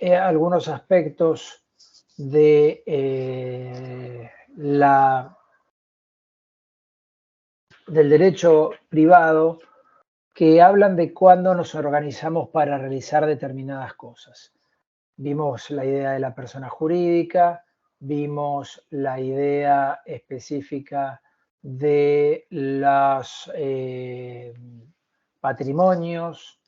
algunos aspectos de del derecho privado que hablan de cuándo nos organizamos para realizar determinadas cosas. Vimos la idea de la persona jurídica, vimos la idea específica de los patrimonios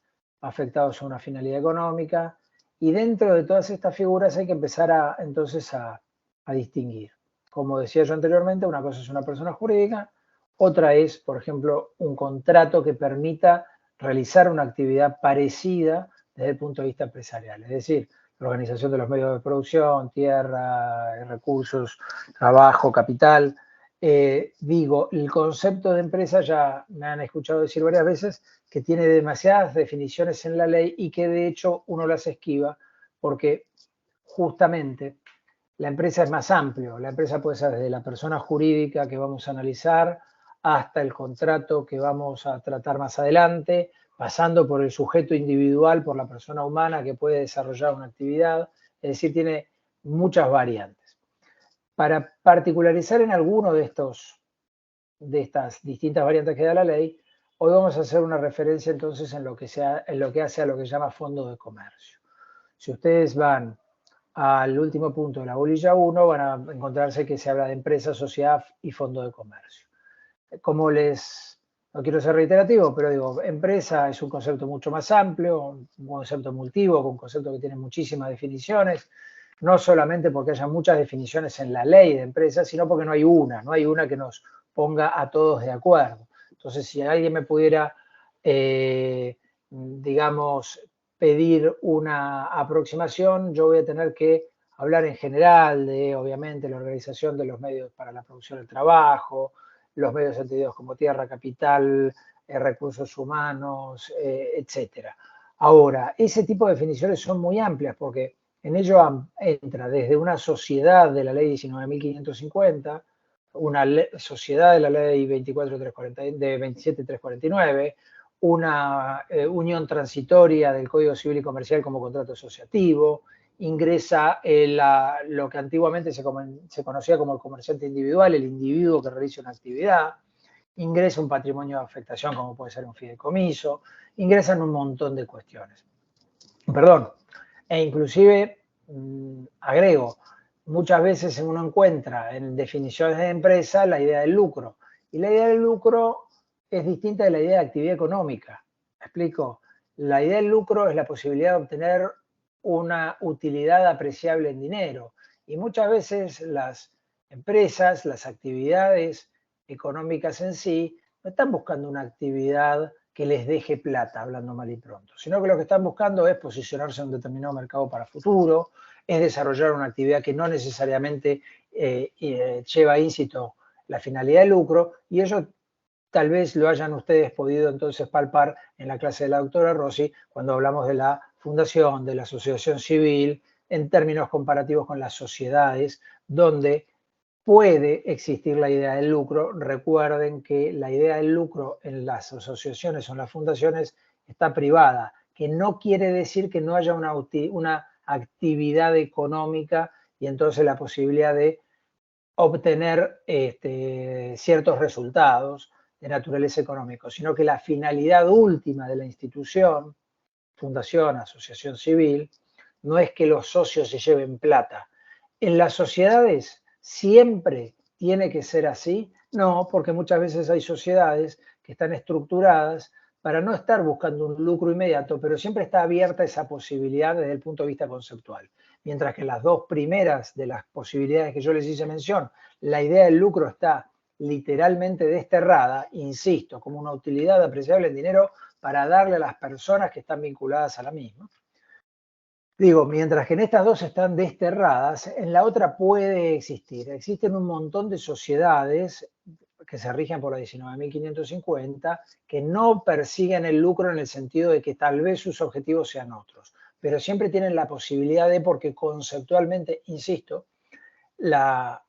afectados a una finalidad económica, y dentro de todas estas figuras hay que empezar entonces a distinguir. Como decía yo anteriormente, una cosa es una persona jurídica, otra es, por ejemplo, un contrato que permita realizar una actividad parecida desde el punto de vista empresarial, es decir, la organización de los medios de producción, tierra, recursos, trabajo, capital. Digo, el concepto de empresa ya me han escuchado decir varias veces que tiene demasiadas definiciones en la ley y que de hecho uno las esquiva porque justamente la empresa es más amplio. La empresa puede ser desde la persona jurídica que vamos a analizar hasta el contrato que vamos a tratar más adelante, pasando por el sujeto individual, por la persona humana que puede desarrollar una actividad. Es decir, tiene muchas variantes. Para particularizar en alguno de estas distintas variantes que da la ley, hoy vamos a hacer una referencia entonces en lo que hace a lo que se llama fondo de comercio. Si ustedes van al último punto de la bolilla 1, van a encontrarse que se habla de empresa, sociedad y fondo de comercio. No quiero ser reiterativo, pero digo, empresa es un concepto mucho más amplio, un concepto multívoco, un concepto que tiene muchísimas definiciones, no solamente porque haya muchas definiciones en la ley de empresa, sino porque no hay una que nos ponga a todos de acuerdo. Entonces, si alguien me pudiera, digamos, pedir una aproximación, yo voy a tener que hablar en general de, obviamente, la organización de los medios para la producción del trabajo, los medios entendidos como tierra, capital, recursos humanos, etcétera. Ahora, ese tipo de definiciones son muy amplias porque en ello entra desde una sociedad de la ley 19.550, una sociedad de la ley 27.349, una unión transitoria del Código Civil y Comercial como contrato asociativo, ingresa lo que antiguamente se conocía como el comerciante individual, el individuo que realiza una actividad, ingresa un patrimonio de afectación como puede ser un fideicomiso, ingresan un montón de cuestiones. Perdón, e inclusive agrego, muchas veces uno encuentra en definiciones de empresa la idea del lucro, y la idea del lucro es distinta de la idea de actividad económica. ¿Me explico? La idea del lucro es la posibilidad de obtener una utilidad apreciable en dinero, y muchas veces las empresas, las actividades económicas en sí, no están buscando una actividad que les deje plata, hablando mal y pronto, sino que lo que están buscando es posicionarse en un determinado mercado para futuro, es desarrollar una actividad que no necesariamente lleva íncito la finalidad de lucro, y eso tal vez lo hayan ustedes podido entonces palpar en la clase de la doctora Rossi cuando hablamos de la fundación, de la asociación civil, en términos comparativos con las sociedades, donde puede existir la idea del lucro. Recuerden que la idea del lucro en las asociaciones o en las fundaciones está privada, que no quiere decir que no haya una actividad económica y entonces la posibilidad de obtener ciertos resultados de naturaleza económica, sino que la finalidad última de la institución, fundación, asociación civil, no es que los socios se lleven plata. En las sociedades siempre tiene que ser así, no, porque muchas veces hay sociedades que están estructuradas para no estar buscando un lucro inmediato, pero siempre está abierta esa posibilidad desde el punto de vista conceptual. Mientras que las dos primeras de las posibilidades que yo les hice mención, la idea del lucro está literalmente desterrada, insisto, como una utilidad apreciable en dinero para darle a las personas que están vinculadas a la misma. Digo, mientras que en estas dos están desterradas, en la otra puede existir. Existen un montón de sociedades que se rigen por la 19.550 que no persiguen el lucro en el sentido de que tal vez sus objetivos sean otros, pero siempre tienen la posibilidad de, porque conceptualmente, insisto, las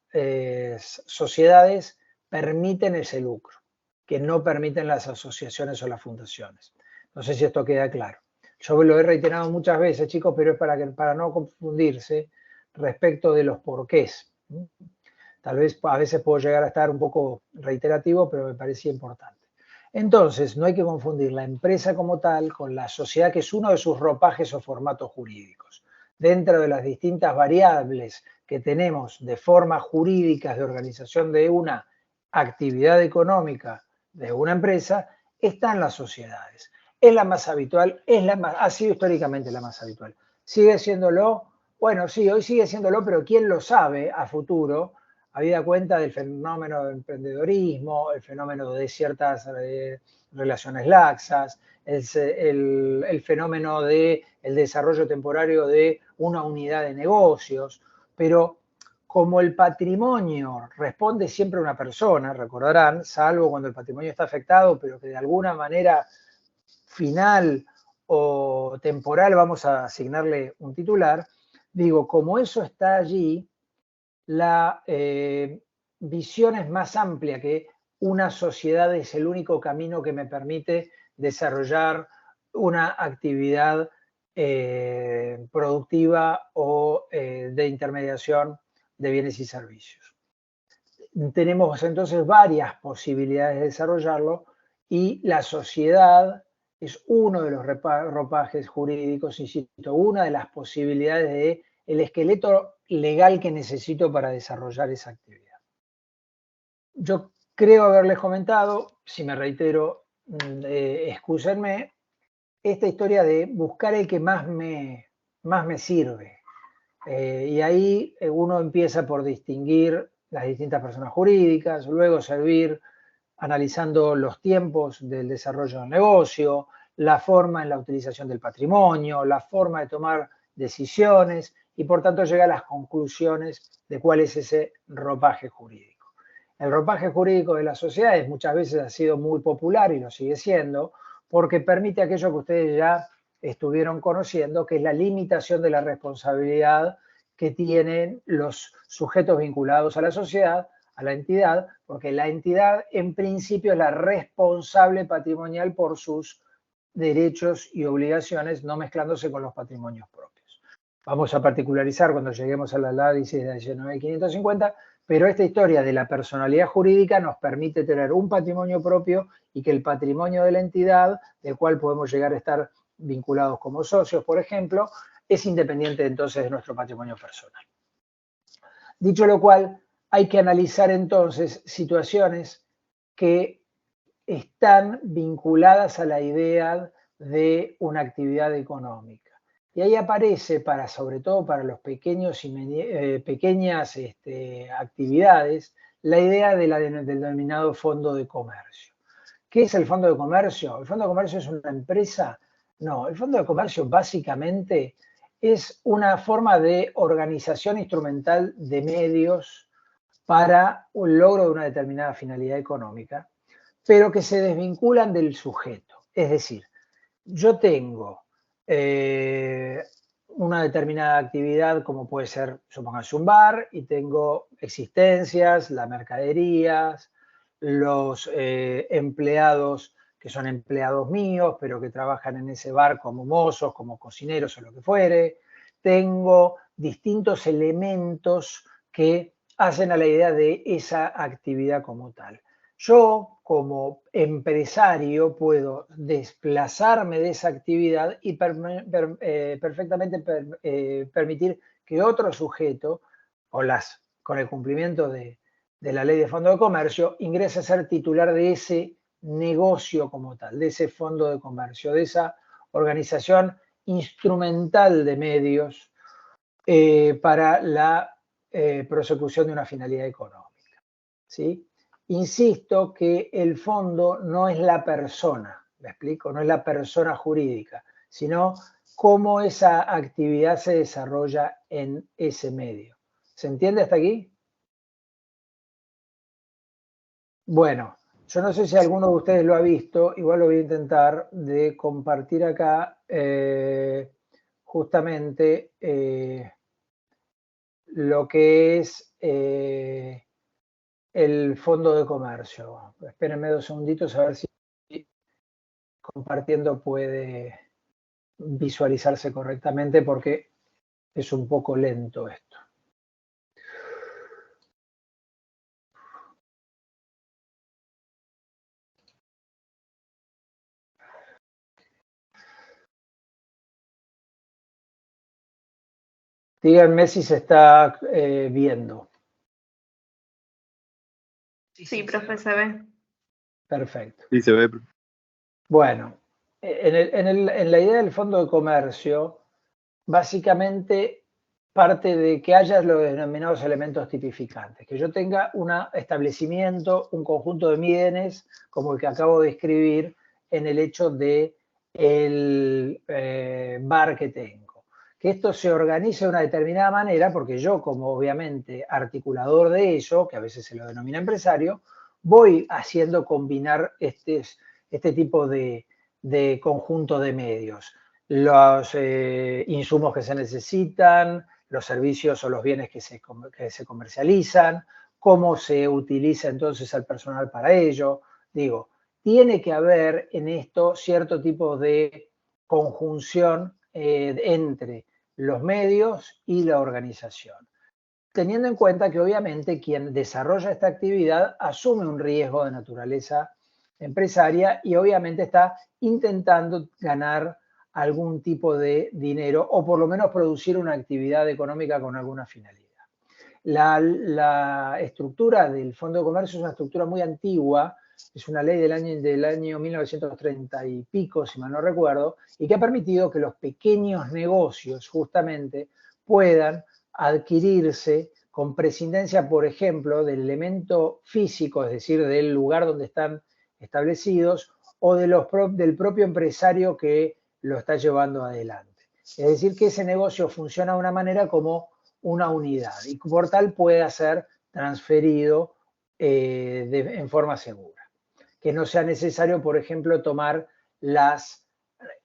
sociedades permiten ese lucro, que no permiten las asociaciones o las fundaciones. No sé si esto queda claro. Yo lo he reiterado muchas veces, chicos, pero es para no confundirse respecto de los porqués. Tal vez a veces puedo llegar a estar un poco reiterativo, pero me parecía importante. Entonces, no hay que confundir la empresa como tal con la sociedad, que es uno de sus ropajes o formatos jurídicos. Dentro de las distintas variables que tenemos de formas jurídicas de organización de una actividad económica de una empresa, están las sociedades. Es la más habitual, ha sido históricamente la más habitual. ¿Sigue siéndolo? Bueno, sí, hoy sigue siéndolo, pero ¿quién lo sabe a futuro? Habida cuenta del fenómeno del emprendedorismo, el fenómeno de ciertas relaciones laxas, el fenómeno del desarrollo temporario de una unidad de negocios, pero como el patrimonio responde siempre a una persona, recordarán, salvo cuando el patrimonio está afectado, pero que de alguna manera final o temporal vamos a asignarle un titular, digo, como eso está allí, la visión es más amplia, que una sociedad es el único camino que me permite desarrollar una actividad productiva o de intermediación de bienes y servicios. Tenemos entonces varias posibilidades de desarrollarlo y la sociedad es uno de los ropajes jurídicos, insisto, una de las posibilidades de el esqueleto legal que necesito para desarrollar esa actividad. Yo creo haberles comentado, si me reitero, excúsenme, esta historia de buscar el que más me sirve. Y ahí uno empieza por distinguir las distintas personas jurídicas, luego servir analizando los tiempos del desarrollo del negocio, la forma en la utilización del patrimonio, la forma de tomar decisiones y por tanto llega a las conclusiones de cuál es ese ropaje jurídico. El ropaje jurídico de las sociedades muchas veces ha sido muy popular y lo sigue siendo porque permite aquello que ustedes ya estuvieron conociendo, que es la limitación de la responsabilidad que tienen los sujetos vinculados a la sociedad, a la entidad, porque la entidad en principio es la responsable patrimonial por sus derechos y obligaciones, no mezclándose con los patrimonios propios. Vamos a particularizar cuando lleguemos al análisis de la 19.550, pero esta historia de la personalidad jurídica nos permite tener un patrimonio propio y que el patrimonio de la entidad, del cual podemos llegar a estar vinculados como socios, por ejemplo, es independiente entonces de nuestro patrimonio personal. Dicho lo cual, hay que analizar entonces situaciones que están vinculadas a la idea de una actividad económica. Y ahí aparece, sobre todo para los pequeñas actividades, la idea del denominado fondo de comercio. ¿Qué es el fondo de comercio? ¿El fondo de comercio es una empresa? No, el fondo de comercio básicamente es una forma de organización instrumental de medios para un logro de una determinada finalidad económica, pero que se desvinculan del sujeto. Es decir, yo tengo una determinada actividad, como puede ser, supongamos, un bar, y tengo existencias, las mercaderías, los empleados que son empleados míos, pero que trabajan en ese bar como mozos, como cocineros o lo que fuere. Tengo distintos elementos que hacen a la idea de esa actividad como tal. Yo, como empresario, puedo desplazarme de esa actividad y perfectamente permitir que otro sujeto, con el cumplimiento de la ley de fondo de comercio, ingrese a ser titular de ese negocio como tal, de ese fondo de comercio, de esa organización instrumental de medios para la prosecución de una finalidad económica. ¿Sí? Insisto que el fondo no es la persona, ¿me explico? No es la persona jurídica, sino cómo esa actividad se desarrolla en ese medio. ¿Se entiende hasta aquí? Bueno, yo no sé si alguno de ustedes lo ha visto, igual lo voy a intentar de compartir acá justamente lo que es el fondo de comercio. Espérenme 2 segunditos a ver si compartiendo puede visualizarse correctamente porque es un poco lento esto. Díganme si se está viendo. Sí, profe, se ve. Perfecto. Sí, se ve. Bueno, en la idea del fondo de comercio, básicamente parte de que haya los denominados elementos tipificantes, que yo tenga un establecimiento, un conjunto de bienes, como el que acabo de escribir, en el hecho de el bar que tengo. Que esto se organice de una determinada manera, porque yo, como obviamente articulador de eso, que a veces se lo denomina empresario, voy haciendo combinar este tipo de conjunto de medios. Los insumos que se necesitan, los servicios o los bienes que se comercializan, cómo se utiliza entonces al personal para ello. Digo, tiene que haber en esto cierto tipo de conjunción entre los medios y la organización, teniendo en cuenta que obviamente quien desarrolla esta actividad asume un riesgo de naturaleza empresaria y obviamente está intentando ganar algún tipo de dinero o por lo menos producir una actividad económica con alguna finalidad. La estructura del Fondo de Comercio es una estructura muy antigua, es una ley del año 1930 y pico, si mal no recuerdo, y que ha permitido que los pequeños negocios justamente puedan adquirirse con prescindencia, por ejemplo, del elemento físico, es decir, del lugar donde están establecidos, o del propio empresario que lo está llevando adelante. Es decir, que ese negocio funciona de una manera como una unidad y por tal pueda ser transferido en forma segura. Que no sea necesario, por ejemplo, tomar las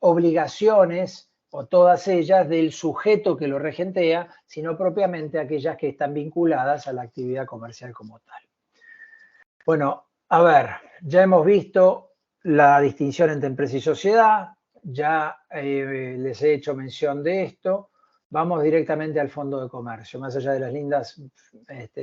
obligaciones o todas ellas del sujeto que lo regentea, sino propiamente aquellas que están vinculadas a la actividad comercial como tal. Bueno, a ver, ya hemos visto la distinción entre empresa y sociedad, ya les he hecho mención de esto. Vamos directamente al fondo de comercio, más allá de las lindas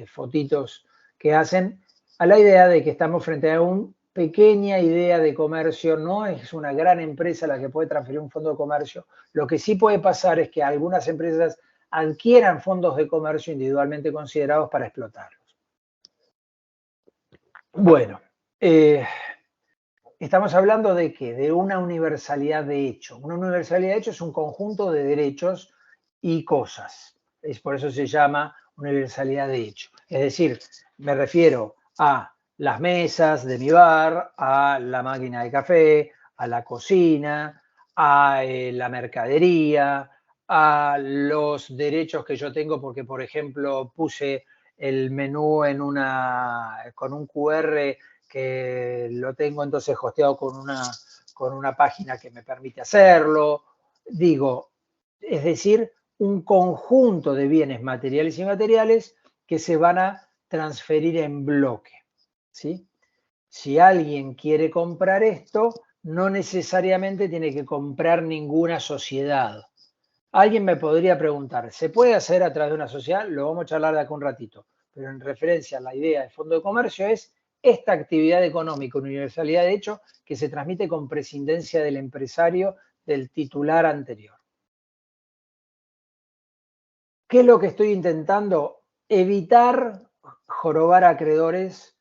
fotitos que hacen, a la idea de que estamos frente a una pequeña idea de comercio, no es una gran empresa la que puede transferir un fondo de comercio. Lo que sí puede pasar es que algunas empresas adquieran fondos de comercio individualmente considerados para explotarlos. Bueno, estamos hablando de ¿qué? De una universalidad de hecho. Una universalidad de hecho es un conjunto de derechos y cosas. Es por eso se llama universalidad de hecho. Es decir, me refiero a las mesas de mi bar, a la máquina de café, a la cocina, a la mercadería, a los derechos que yo tengo porque, por ejemplo, puse el menú con un QR que lo tengo entonces hosteado con una página que me permite hacerlo. Digo, es decir, un conjunto de bienes materiales y inmateriales que se van a transferir en bloque, ¿sí? Si alguien quiere comprar esto, no necesariamente tiene que comprar ninguna sociedad. Alguien me podría preguntar, ¿se puede hacer a través de una sociedad? Lo vamos a charlar de acá un ratito, pero en referencia a la idea de fondo de comercio es esta actividad económica, universalidad de hecho, que se transmite con prescindencia del empresario, del titular anterior. ¿Qué es lo que estoy intentando? Evitar jorobar a acreedores.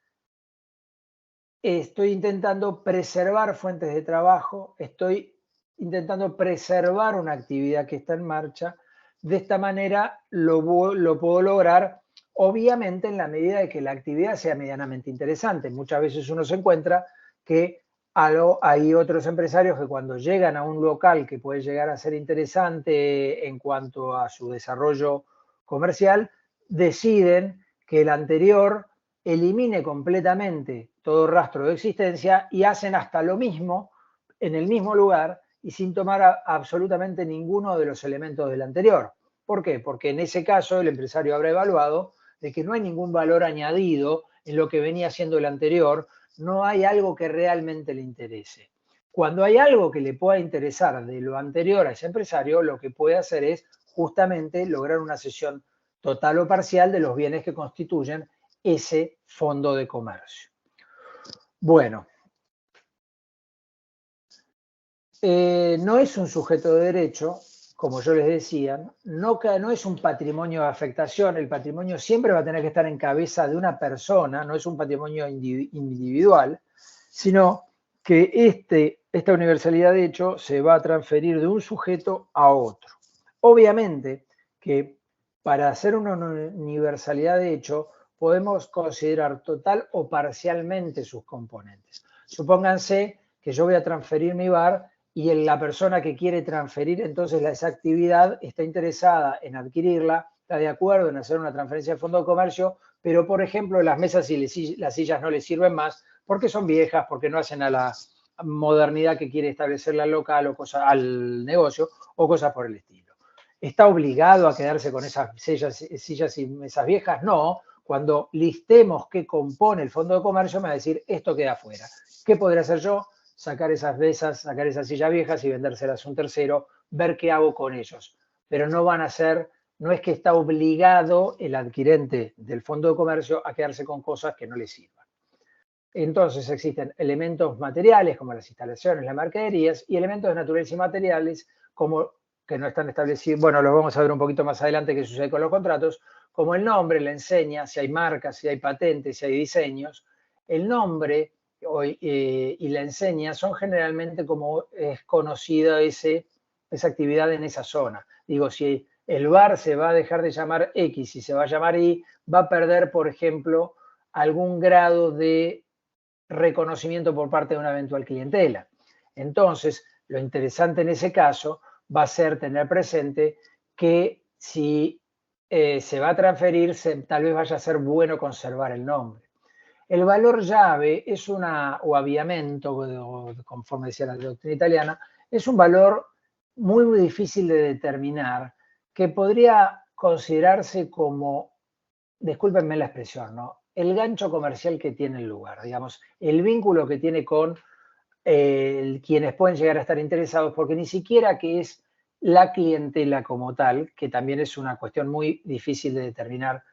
Estoy intentando preservar fuentes de trabajo, estoy intentando preservar una actividad que está en marcha. De esta manera lo puedo lograr, obviamente, en la medida de que la actividad sea medianamente interesante. Muchas veces uno se encuentra que hay otros empresarios que cuando llegan a un local que puede llegar a ser interesante en cuanto a su desarrollo comercial, deciden que el anterior elimine completamente todo rastro de existencia y hacen hasta lo mismo en el mismo lugar y sin tomar absolutamente ninguno de los elementos del anterior. ¿Por qué? Porque en ese caso el empresario habrá evaluado de que no hay ningún valor añadido en lo que venía haciendo el anterior, no hay algo que realmente le interese. Cuando hay algo que le pueda interesar de lo anterior a ese empresario, lo que puede hacer es justamente lograr una cesión total o parcial de los bienes que constituyen ese fondo de comercio. Bueno, no es un sujeto de derecho, como yo les decía, no es un patrimonio de afectación, el patrimonio siempre va a tener que estar en cabeza de una persona, no es un patrimonio individual, sino que esta universalidad de hecho se va a transferir de un sujeto a otro. Obviamente que para hacer una universalidad de hecho podemos considerar total o parcialmente sus componentes. Supónganse que yo voy a transferir mi bar y la persona que quiere transferir entonces esa actividad está interesada en adquirirla, está de acuerdo en hacer una transferencia de fondo de comercio, pero por ejemplo las mesas y las sillas no le sirven más porque son viejas, porque no hacen a la modernidad que quiere establecerla al local o al negocio o cosas por el estilo. ¿Está obligado a quedarse con esas sillas y mesas viejas? No. Cuando listemos qué compone el fondo de comercio, me va a decir, esto queda fuera. ¿Qué podré hacer yo? Sacar esas mesas, sacar esas sillas viejas y vendérselas a un tercero, ver qué hago con ellos. Pero no van a ser, no es que está obligado el adquirente del fondo de comercio a quedarse con cosas que no le sirvan. Entonces existen elementos materiales como las instalaciones, las mercaderías y elementos de naturaleza inmateriales como que no están establecidos, bueno, lo vamos a ver un poquito más adelante qué sucede con los contratos, como el nombre, la enseña, si hay marcas, si hay patentes, si hay diseños. El nombre y la enseña son generalmente como es conocida esa actividad en esa zona. Digo, si el bar se va a dejar de llamar X y se va a llamar Y, va a perder, por ejemplo, algún grado de reconocimiento por parte de una eventual clientela. Entonces, lo interesante en ese caso va a ser tener presente que si se va a transferir, tal vez vaya a ser bueno conservar el nombre. El valor llave es o aviamento, conforme decía la doctrina italiana, es un valor muy, muy difícil de determinar, que podría considerarse como, discúlpenme la expresión, ¿no? El gancho comercial que tiene el lugar, digamos, el vínculo que tiene con quienes pueden llegar a estar interesados, porque ni siquiera que es la clientela como tal, que también es una cuestión muy difícil de determinar,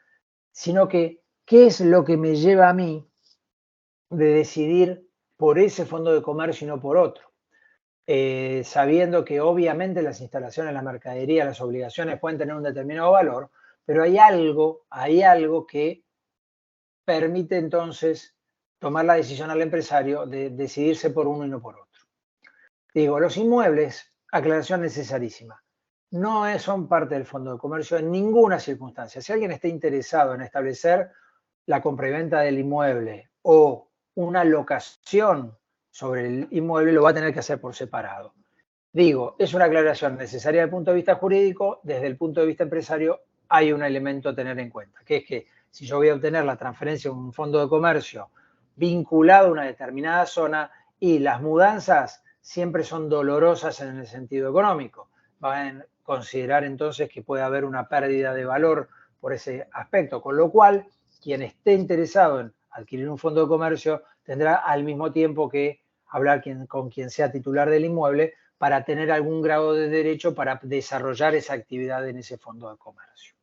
sino que qué es lo que me lleva a mí de decidir por ese fondo de comercio y no por otro. Sabiendo que obviamente las instalaciones, la mercadería, las obligaciones pueden tener un determinado valor, pero hay algo que permite entonces tomar la decisión al empresario de decidirse por uno y no por otro. Digo, los inmuebles, aclaración necesarísima, no son parte del fondo de comercio en ninguna circunstancia. Si alguien está interesado en establecer la compra y venta del inmueble o una locación sobre el inmueble, lo va a tener que hacer por separado. Digo, es una aclaración necesaria desde el punto de vista jurídico, desde el punto de vista empresario hay un elemento a tener en cuenta, que es que si yo voy a obtener la transferencia de un fondo de comercio vinculado a una determinada zona y las mudanzas siempre son dolorosas en el sentido económico, van a considerar entonces que puede haber una pérdida de valor por ese aspecto, con lo cual quien esté interesado en adquirir un fondo de comercio tendrá al mismo tiempo que hablar con quien sea titular del inmueble para tener algún grado de derecho para desarrollar esa actividad en ese fondo de comercio.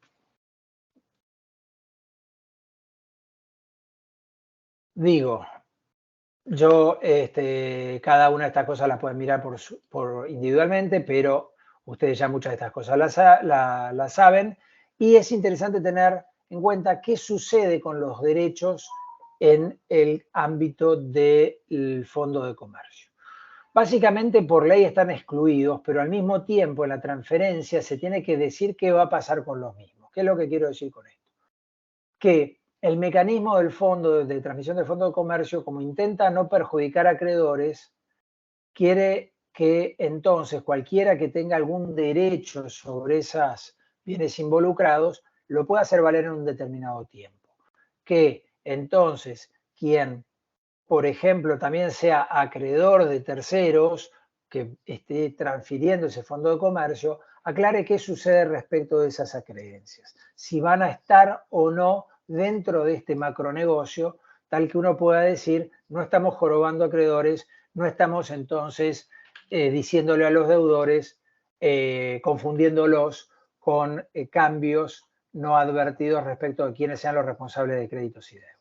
Digo, yo cada una de estas cosas las pueden mirar por individualmente, pero ustedes ya muchas de estas cosas las saben y es interesante tener en cuenta qué sucede con los derechos en el ámbito del fondo de comercio. Básicamente por ley están excluidos, pero al mismo tiempo en la transferencia se tiene que decir qué va a pasar con los mismos. ¿Qué es lo que quiero decir con esto? Que el mecanismo del fondo de transmisión del fondo de comercio, como intenta no perjudicar a acreedores, quiere que entonces cualquiera que tenga algún derecho sobre esos bienes involucrados lo pueda hacer valer en un determinado tiempo. Que entonces quien, por ejemplo, también sea acreedor de terceros que esté transfiriendo ese fondo de comercio, aclare qué sucede respecto de esas acreencias. Si van a estar o no dentro de este macronegocio, tal que uno pueda decir, no estamos jorobando acreedores, no estamos entonces diciéndole a los deudores, confundiéndolos con cambios no advertidos respecto de quiénes sean los responsables de créditos y deudas.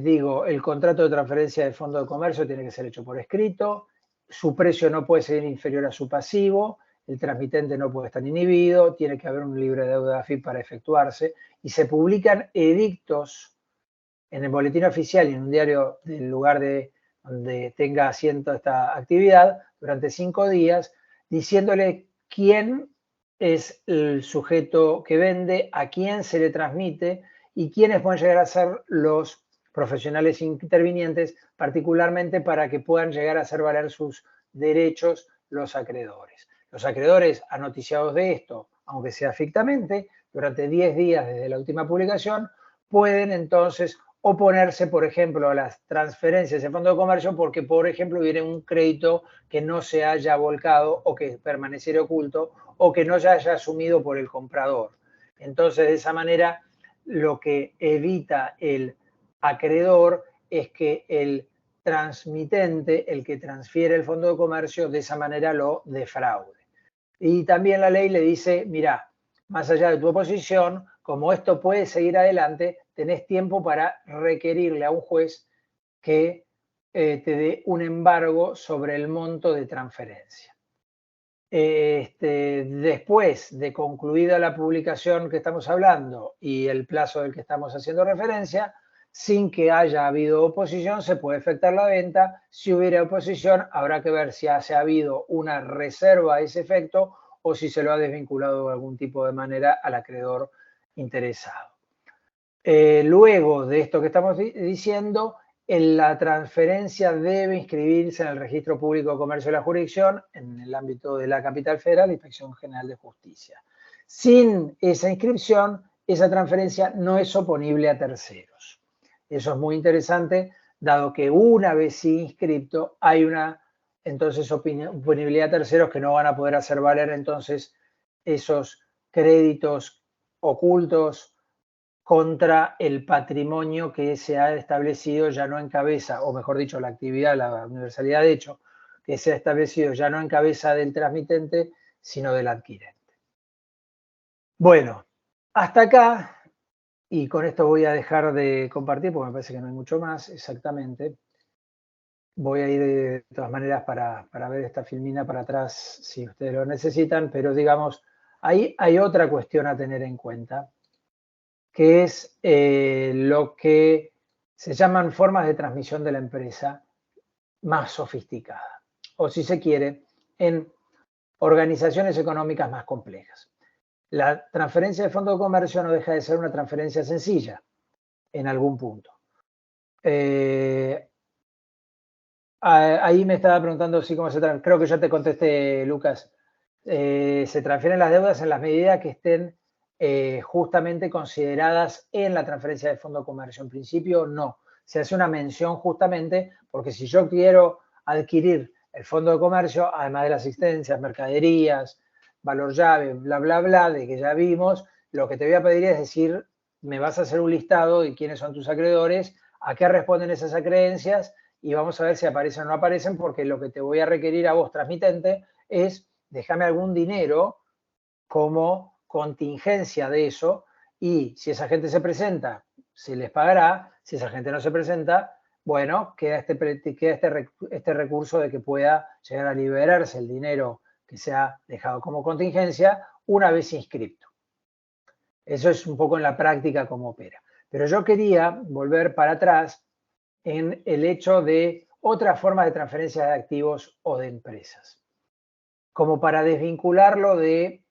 Digo, el contrato de transferencia de fondo de comercio tiene que ser hecho por escrito, su precio no puede ser inferior a su pasivo, el transmitente no puede estar inhibido, tiene que haber un libre deuda de AFIP para efectuarse y se publican edictos en el boletín oficial y en un diario del lugar donde tenga asiento esta actividad durante 5 días, diciéndole quién es el sujeto que vende, a quién se le transmite y quiénes pueden llegar a ser los profesionales intervinientes, particularmente para que puedan llegar a hacer valer sus derechos los acreedores. Los acreedores anoticiados de esto, aunque sea fictamente, durante 10 días desde la última publicación, pueden entonces oponerse, por ejemplo, a las transferencias de fondo de comercio porque, por ejemplo, viene un crédito que no se haya volcado o que permaneciera oculto o que no se haya asumido por el comprador. Entonces, de esa manera, lo que evita el acreedor es que el transmitente, el que transfiere el fondo de comercio, de esa manera lo defraude. Y también la ley le dice, mira, más allá de tu oposición, como esto puede seguir adelante, tenés tiempo para requerirle a un juez que te dé un embargo sobre el monto de transferencia. Después de concluida la publicación que estamos hablando y el plazo del que estamos haciendo referencia, sin que haya habido oposición, se puede efectuar la venta. Si hubiera oposición, habrá que ver si ha habido una reserva a ese efecto o si se lo ha desvinculado de algún tipo de manera al acreedor interesado. Luego de esto que estamos diciendo, la transferencia debe inscribirse en el Registro Público de Comercio de la jurisdicción, en el ámbito de la Capital Federal, la Inspección General de Justicia. Sin esa inscripción, esa transferencia no es oponible a terceros. Eso es muy interesante, dado que una vez inscripto hay una entonces oponibilidad a terceros que no van a poder hacer valer entonces esos créditos ocultos contra el patrimonio que se ha establecido ya no en cabeza, o mejor dicho, la actividad, la universalidad de hecho, que se ha establecido ya no en cabeza del transmitente, sino del adquirente. Bueno, hasta acá, y con esto voy a dejar de compartir, porque me parece que no hay mucho más exactamente. Voy a ir de todas maneras para ver esta filmina para atrás si ustedes lo necesitan, pero digamos, ahí hay otra cuestión a tener en cuenta, que es lo que se llaman formas de transmisión de la empresa más sofisticada, o si se quiere, en organizaciones económicas más complejas. La transferencia de fondo de comercio no deja de ser una transferencia sencilla en algún punto. Ahí me estaba preguntando si cómo se transfiere. Creo que ya te contesté, Lucas. Se transfieren las deudas en las medidas que estén justamente consideradas en la transferencia de fondo de comercio. En principio, no. Se hace una mención justamente porque si yo quiero adquirir el fondo de comercio, además de las asistencias, mercaderías, valor llave, bla, bla, bla, de que ya vimos, lo que te voy a pedir es decir, me vas a hacer un listado de quiénes son tus acreedores, a qué responden esas acreencias y vamos a ver si aparecen o no aparecen, porque lo que te voy a requerir a vos, transmitente, es déjame algún dinero como contingencia de eso y si esa gente se presenta, se les pagará. Si esa gente no se presenta, bueno, queda este recurso de que pueda llegar a liberarse el dinero que se ha dejado como contingencia una vez inscripto. Eso es un poco en la práctica cómo opera. Pero yo quería volver para atrás en el hecho de otras formas de transferencia de activos o de empresas, como para desvincularlo de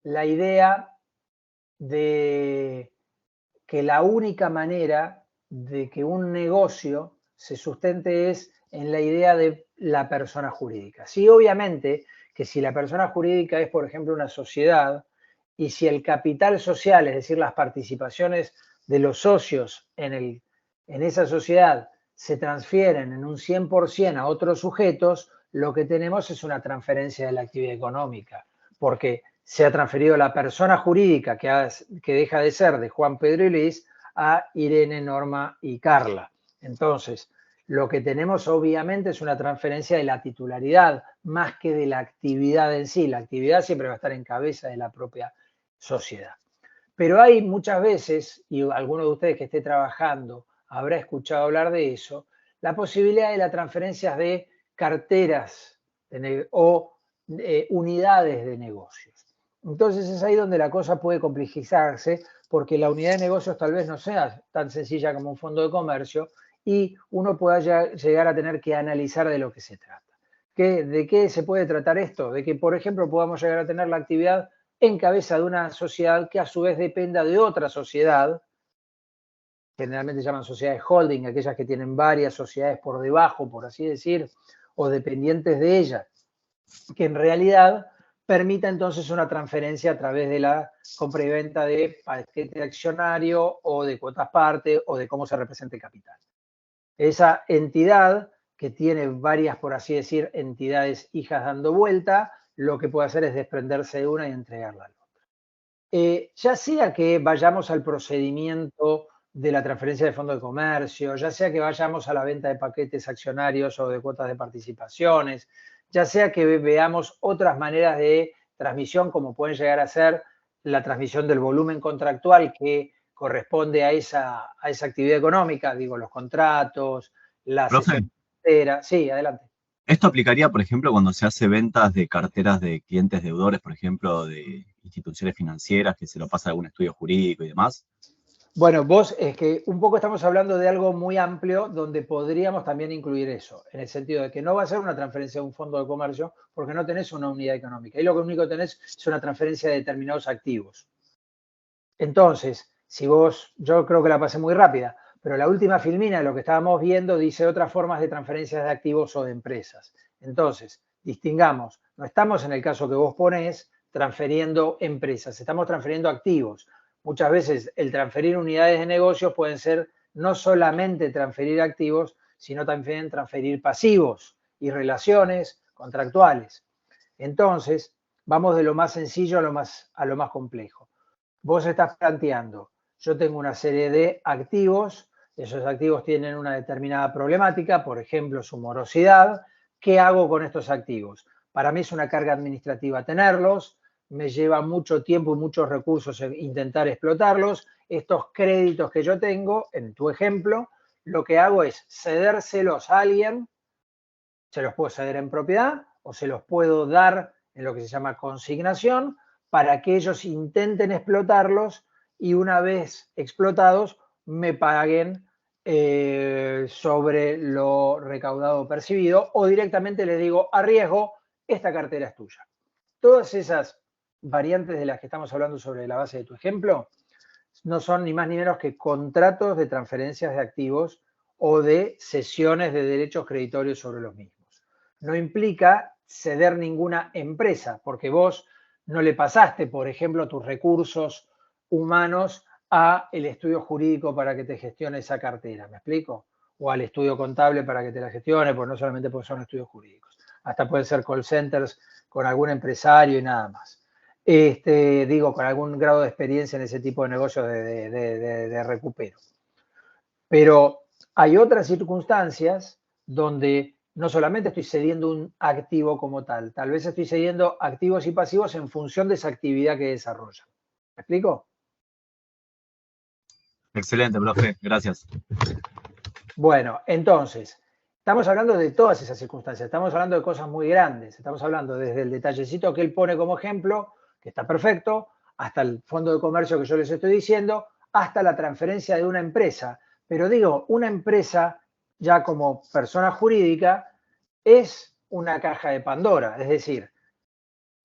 la idea de que la única manera de que un negocio se sustente es en la idea de la persona jurídica. Sí, obviamente que si la persona jurídica es, por ejemplo, una sociedad y si el capital social, es decir, las participaciones de los socios en esa sociedad se transfieren en un 100% a otros sujetos, lo que tenemos es una transferencia de la actividad económica, porque se ha transferido la persona jurídica que deja de ser de Juan, Pedro y Luis a Irene, Norma y Carla. Entonces, Lo que tenemos obviamente es una transferencia de la titularidad más que de la actividad en sí. La actividad siempre va a estar en cabeza de la propia sociedad. Pero hay muchas veces, y alguno de ustedes que esté trabajando habrá escuchado hablar de eso, la posibilidad de las transferencias de carteras o unidades de negocios. Entonces es ahí donde la cosa puede complejizarse, porque la unidad de negocios tal vez no sea tan sencilla como un fondo de comercio y uno pueda llegar a tener que analizar de lo que se trata. ¿De qué se puede tratar esto? De que, por ejemplo, podamos llegar a tener la actividad en cabeza de una sociedad que a su vez dependa de otra sociedad, generalmente llaman sociedades holding, aquellas que tienen varias sociedades por debajo, por así decir, o dependientes de ellas, que en realidad permita entonces una transferencia a través de la compra y venta de paquete accionario o de cuotas parte o de cómo se representa el capital. Esa entidad que tiene varias, por así decir, entidades hijas dando vuelta, lo que puede hacer es desprenderse de una y entregarla a la otra. Ya sea que vayamos al procedimiento de la transferencia de fondo de comercio, ya sea que vayamos a la venta de paquetes accionarios o de cuotas de participaciones, ya sea que veamos otras maneras de transmisión, como pueden llegar a ser la transmisión del volumen contractual que corresponde a esa actividad económica, digo, los contratos, la Profe, cesión cartera. Sí, adelante. ¿esto aplicaría, por ejemplo, cuando se hace ventas de carteras de clientes deudores, por ejemplo, de instituciones financieras que se lo pasa a algún estudio jurídico y demás? Bueno, vos es que un poco estamos hablando de algo muy amplio donde podríamos también incluir eso, en el sentido de que no va a ser una transferencia de un fondo de comercio porque no tenés una unidad económica. Y lo único que tenés es una transferencia de determinados activos. Entonces, si vos, yo creo que la pasé muy rápida, pero la última filmina de lo que estábamos viendo dice otras formas de transferencias de activos o de empresas. Entonces, distingamos, no estamos en el caso que vos ponés transfiriendo empresas, estamos transfiriendo activos. Muchas veces el transferir unidades de negocios pueden ser no solamente transferir activos, sino también transferir pasivos y relaciones contractuales. Entonces, vamos de lo más sencillo a lo más complejo. Vos estás planteando, yo tengo una serie de activos, esos activos tienen una determinada problemática, por ejemplo, su morosidad. ¿Qué hago con estos activos? Para mí es una carga administrativa tenerlos, me lleva mucho tiempo y muchos recursos intentar explotarlos. Estos créditos que yo tengo, en tu ejemplo, lo que hago es cedérselos a alguien, se los puedo ceder en propiedad o se los puedo dar en lo que se llama consignación para que ellos intenten explotarlos y una vez explotados me paguen sobre lo recaudado o percibido o directamente les digo a riesgo, esta cartera es tuya. Todas esas variantes de las que estamos hablando sobre la base de tu ejemplo no son ni más ni menos que contratos de transferencias de activos o de cesiones de derechos creditorios sobre los mismos. No implica ceder ninguna empresa, porque vos no le pasaste, por ejemplo, tus recursos humanos a el estudio jurídico para que te gestione esa cartera, ¿me explico? O al estudio contable para que te la gestione, pues no solamente porque son estudios jurídicos. Hasta pueden ser call centers con algún empresario y nada más. Digo, con algún grado de experiencia en ese tipo de negocios de recupero. Pero hay otras circunstancias donde no solamente estoy cediendo un activo como tal vez estoy cediendo activos y pasivos en función de esa actividad que desarrollan. ¿Me explico? Excelente, profe, gracias. Bueno, entonces, estamos hablando de todas esas circunstancias, estamos hablando de cosas muy grandes, estamos hablando desde el detallecito que él pone como ejemplo, que está perfecto, hasta el fondo de comercio que yo les estoy diciendo, hasta la transferencia de una empresa. Pero digo, una empresa ya como persona jurídica es una caja de Pandora, es decir,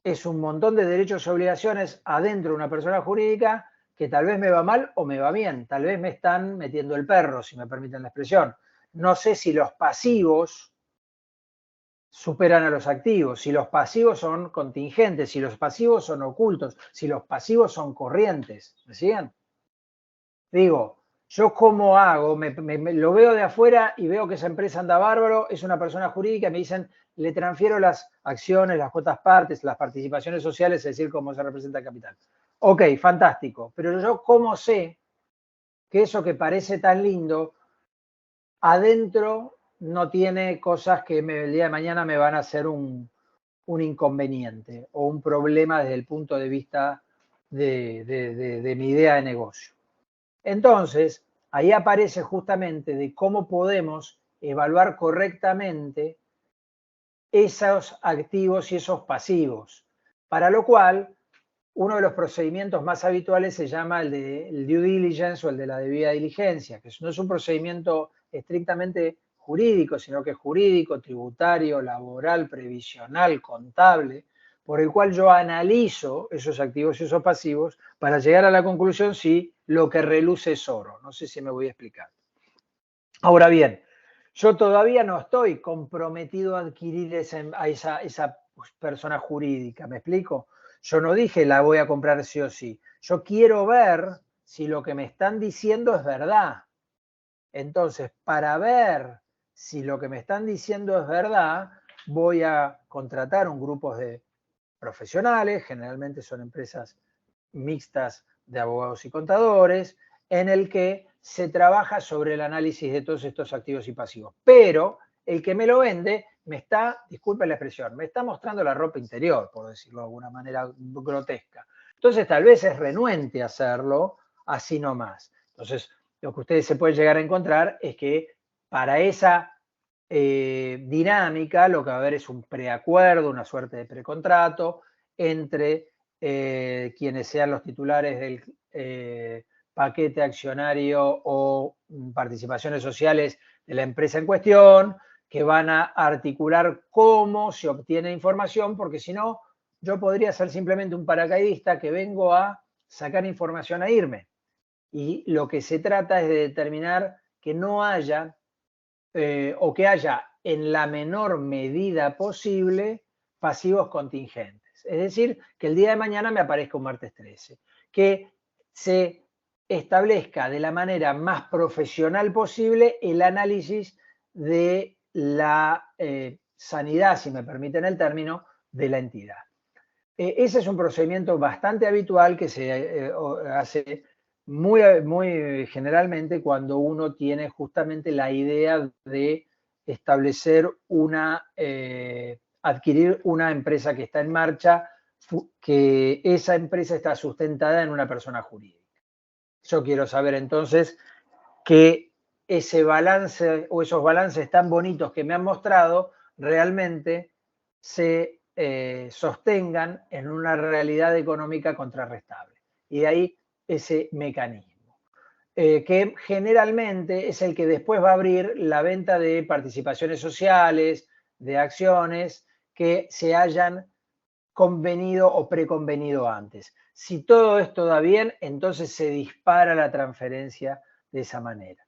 es un montón de derechos y obligaciones adentro de una persona jurídica que tal vez me va mal o me va bien, tal vez me están metiendo el perro, si me permiten la expresión. No sé si los pasivos superan a los activos, si los pasivos son contingentes, si los pasivos son ocultos, si los pasivos son corrientes. ¿Me siguen? Digo, yo cómo hago, lo veo de afuera y veo que esa empresa anda bárbaro, es una persona jurídica, me dicen, le transfiero las acciones, las cuotas partes, las participaciones sociales, es decir, cómo se representa el capital. Ok, fantástico, pero yo cómo sé que eso que parece tan lindo, adentro no tiene cosas que el día de mañana me van a hacer un inconveniente o un problema desde el punto de vista de mi idea de negocio. Entonces, ahí aparece justamente de cómo podemos evaluar correctamente esos activos y esos pasivos, para lo cual uno de los procedimientos más habituales se llama el due diligence o el de la debida diligencia, que no es un procedimiento estrictamente jurídico, sino que es jurídico, tributario, laboral, previsional, contable, por el cual yo analizo esos activos y esos pasivos para llegar a la conclusión si lo que reluce es oro. No sé si me voy a explicar. Ahora bien, yo todavía no estoy comprometido a adquirir a esa persona jurídica, ¿me explico? Yo no dije la voy a comprar sí o sí. Yo quiero ver si lo que me están diciendo es verdad. Entonces, para ver si lo que me están diciendo es verdad, voy a contratar un grupo de profesionales, generalmente son empresas mixtas de abogados y contadores, en el que se trabaja sobre el análisis de todos estos activos y pasivos. Pero el que me lo vende me está, disculpen la expresión, me está mostrando la ropa interior, por decirlo de alguna manera grotesca. Entonces tal vez es renuente a hacerlo así nomás. Entonces lo que ustedes se pueden llegar a encontrar es que para esa dinámica lo que va a haber es un preacuerdo, una suerte de precontrato entre quienes sean los titulares del paquete accionario o participaciones sociales de la empresa en cuestión, que van a articular cómo se obtiene información, porque si no, yo podría ser simplemente un paracaidista que vengo a sacar información a irme. Y lo que se trata es de determinar que no haya o que haya en la menor medida posible pasivos contingentes. Es decir, que el día de mañana me aparezca un martes 13. Que se establezca de la manera más profesional posible el análisis de la sanidad, si me permiten el término, de la entidad. Ese es un procedimiento bastante habitual que se hace muy generalmente cuando uno tiene justamente la idea de establecer adquirir una empresa que está en marcha, que esa empresa está sustentada en una persona jurídica. Yo quiero saber entonces que ese balance o esos balances tan bonitos que me han mostrado realmente se sostengan en una realidad económica contrarrestable. Y de ahí ese mecanismo, que generalmente es el que después va a abrir la venta de participaciones sociales, de acciones que se hayan convenido o preconvenido antes. Si todo esto da bien, entonces se dispara la transferencia de esa manera.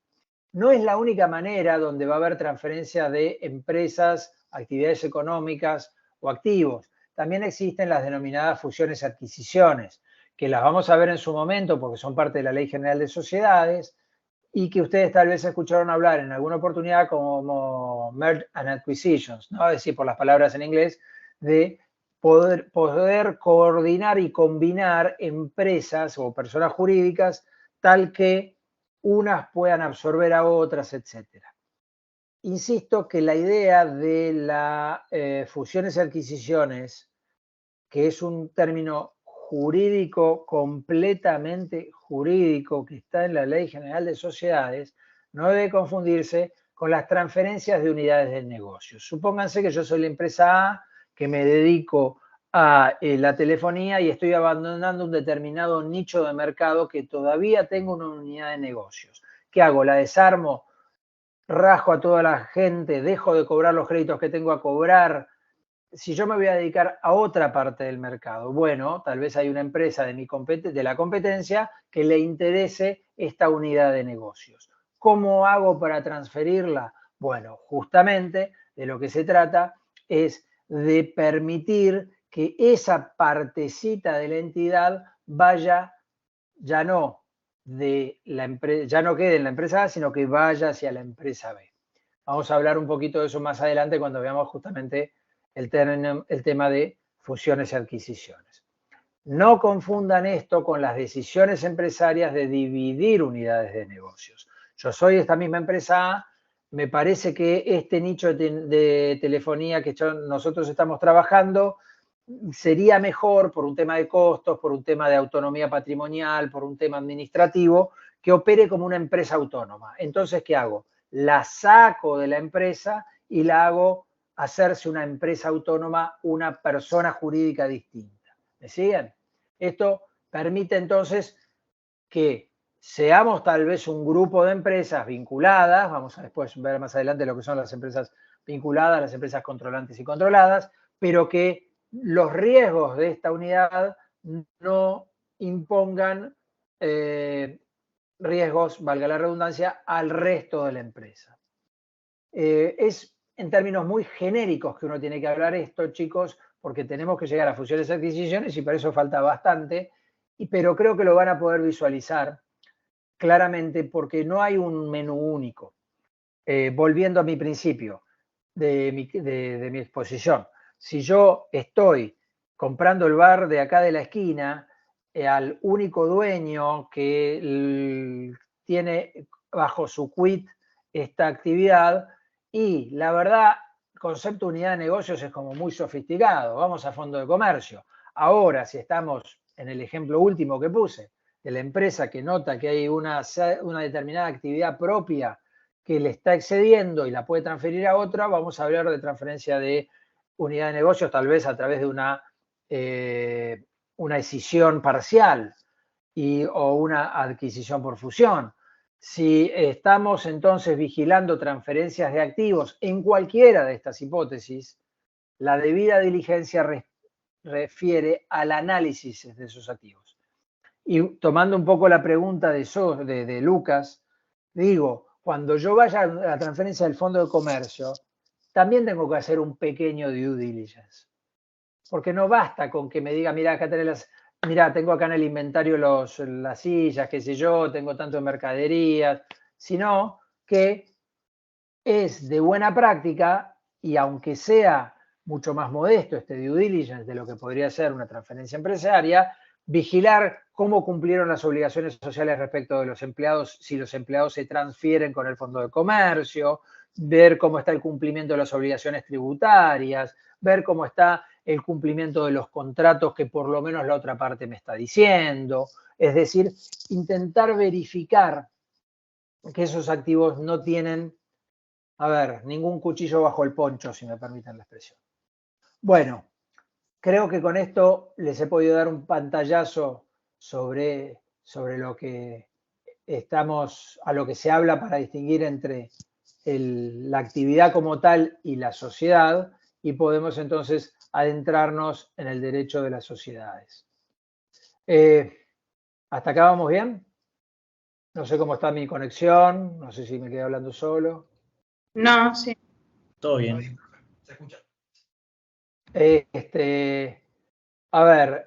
No es la única manera donde va a haber transferencia de empresas, actividades económicas o activos. También existen las denominadas fusiones y adquisiciones, que las vamos a ver en su momento porque son parte de la Ley General de Sociedades y que ustedes tal vez escucharon hablar en alguna oportunidad como Merge and Acquisitions, ¿no? Es decir, por las palabras en inglés, de poder coordinar y combinar empresas o personas jurídicas tal que unas puedan absorber a otras, etc. Insisto que la idea de las fusiones y adquisiciones, que es un término jurídico, completamente jurídico, que está en la Ley General de Sociedades, no debe confundirse con las transferencias de unidades del negocio. Supónganse que yo soy la empresa A, que me dedico a la telefonía y estoy abandonando un determinado nicho de mercado que todavía tengo una unidad de negocios. ¿Qué hago? ¿La desarmo? ¿Rajo a toda la gente? ¿Dejo de cobrar los créditos que tengo a cobrar? Si yo me voy a dedicar a otra parte del mercado, bueno, tal vez hay una empresa de la competencia que le interese esta unidad de negocios. ¿Cómo hago para transferirla? Bueno, justamente de lo que se trata es de permitir que esa partecita de la entidad vaya, ya no quede en la empresa A, sino que vaya hacia la empresa B. Vamos a hablar un poquito de eso más adelante cuando veamos justamente el tema de fusiones y adquisiciones. No confundan esto con las decisiones empresarias de dividir unidades de negocios. Yo soy esta misma empresa A, me parece que este nicho de telefonía que nosotros estamos trabajando sería mejor por un tema de costos, por un tema de autonomía patrimonial, por un tema administrativo, que opere como una empresa autónoma. Entonces, ¿qué hago? La saco de la empresa y la hago hacerse una empresa autónoma, una persona jurídica distinta. ¿Me siguen? Esto permite entonces que seamos tal vez un grupo de empresas vinculadas, vamos a después ver más adelante lo que son las empresas vinculadas, las empresas controlantes y controladas, pero que los riesgos de esta unidad no impongan riesgos, valga la redundancia, al resto de la empresa. Es en términos muy genéricos que uno tiene que hablar esto, chicos, porque tenemos que llegar a fusiones y adquisiciones y para eso falta bastante, pero creo que lo van a poder visualizar claramente porque no hay un menú único. Volviendo a mi principio de mi exposición, si yo estoy comprando el bar de acá de la esquina al único dueño que tiene bajo su quit esta actividad, y la verdad, el concepto de unidad de negocios es como muy sofisticado, vamos a fondo de comercio. Ahora, si estamos en el ejemplo último que puse, de la empresa que nota que hay una determinada actividad propia que le está excediendo y la puede transferir a otra, vamos a hablar de transferencia de unidad de negocios, tal vez a través de una escisión parcial o una adquisición por fusión. Si estamos entonces vigilando transferencias de activos en cualquiera de estas hipótesis, la debida diligencia refiere al análisis de esos activos. Y tomando un poco la pregunta de Lucas, digo, cuando yo vaya a la transferencia del fondo de comercio, también tengo que hacer un pequeño due diligence. Porque no basta con que me diga, mira, acá tenés mira, tengo acá en el inventario las sillas, qué sé yo, tengo tanto de mercaderías, sino que es de buena práctica, y aunque sea mucho más modesto este due diligence de lo que podría ser una transferencia empresaria, vigilar cómo cumplieron las obligaciones sociales respecto de los empleados, si los empleados se transfieren con el fondo de comercio, ver cómo está el cumplimiento de las obligaciones tributarias, ver cómo está el cumplimiento de los contratos que por lo menos la otra parte me está diciendo. Es decir, intentar verificar que esos activos no tienen, a ver, ningún cuchillo bajo el poncho, si me permiten la expresión. Bueno, creo que con esto les he podido dar un pantallazo sobre lo que a lo que se habla para distinguir entre la actividad como tal y la sociedad, y podemos entonces adentrarnos en el derecho de las sociedades. ¿Hasta acá vamos bien? No sé cómo está mi conexión, no sé si me quedé hablando solo. No, sí. Todo bien. Se escucha. A ver,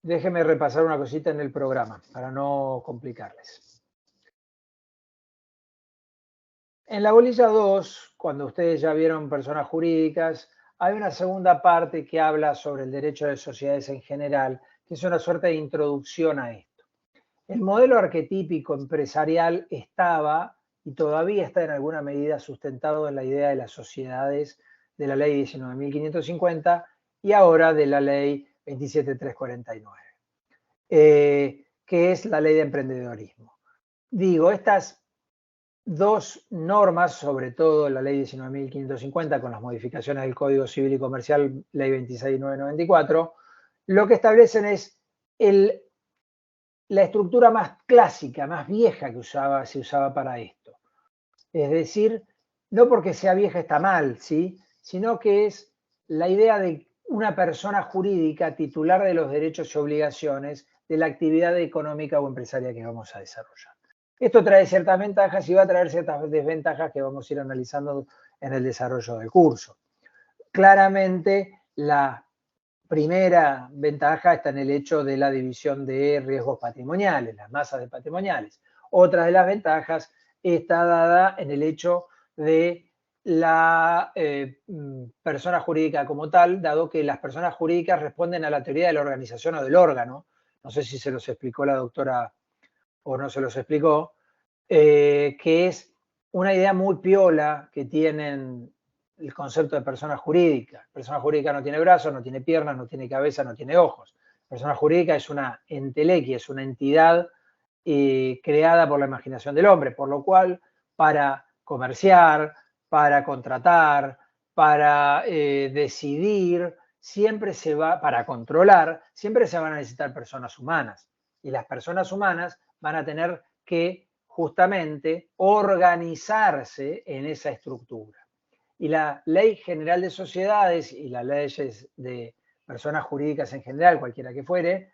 déjenme repasar una cosita en el programa para no complicarles. En la bolilla 2, cuando ustedes ya vieron personas jurídicas, hay una segunda parte que habla sobre el derecho de sociedades en general, que es una suerte de introducción a esto. El modelo arquetípico empresarial estaba y todavía está en alguna medida sustentado en la idea de las sociedades de la ley 19.550 y ahora de la ley 27.349, que es la ley de emprendedorismo. Digo, estas dos normas, sobre todo la ley 19.550 con las modificaciones del Código Civil y Comercial, ley 26.994, lo que establecen es la estructura más clásica, más vieja que se usaba para esto. Es decir, no porque sea vieja está mal, ¿sí? Sino que es la idea de una persona jurídica titular de los derechos y obligaciones de la actividad económica o empresaria que vamos a desarrollar. Esto trae ciertas ventajas y va a traer ciertas desventajas que vamos a ir analizando en el desarrollo del curso. Claramente, la primera ventaja está en el hecho de la división de riesgos patrimoniales, las masas de patrimoniales. Otra de las ventajas está dada en el hecho de la persona jurídica como tal, dado que las personas jurídicas responden a la teoría de la organización o del órgano. No sé si se los explicó la doctora o no se los explicó, que es una idea muy piola que tienen el concepto de persona jurídica. Persona jurídica no tiene brazos, no tiene piernas, no tiene cabeza, no tiene ojos. Persona jurídica es una entelequia, es una entidad creada por la imaginación del hombre, por lo cual para comerciar, para contratar, para decidir, siempre se va, para controlar, siempre se van a necesitar personas humanas. Y las personas humanas van a tener que justamente organizarse en esa estructura. Y la Ley General de Sociedades y las leyes de personas jurídicas en general, cualquiera que fuere,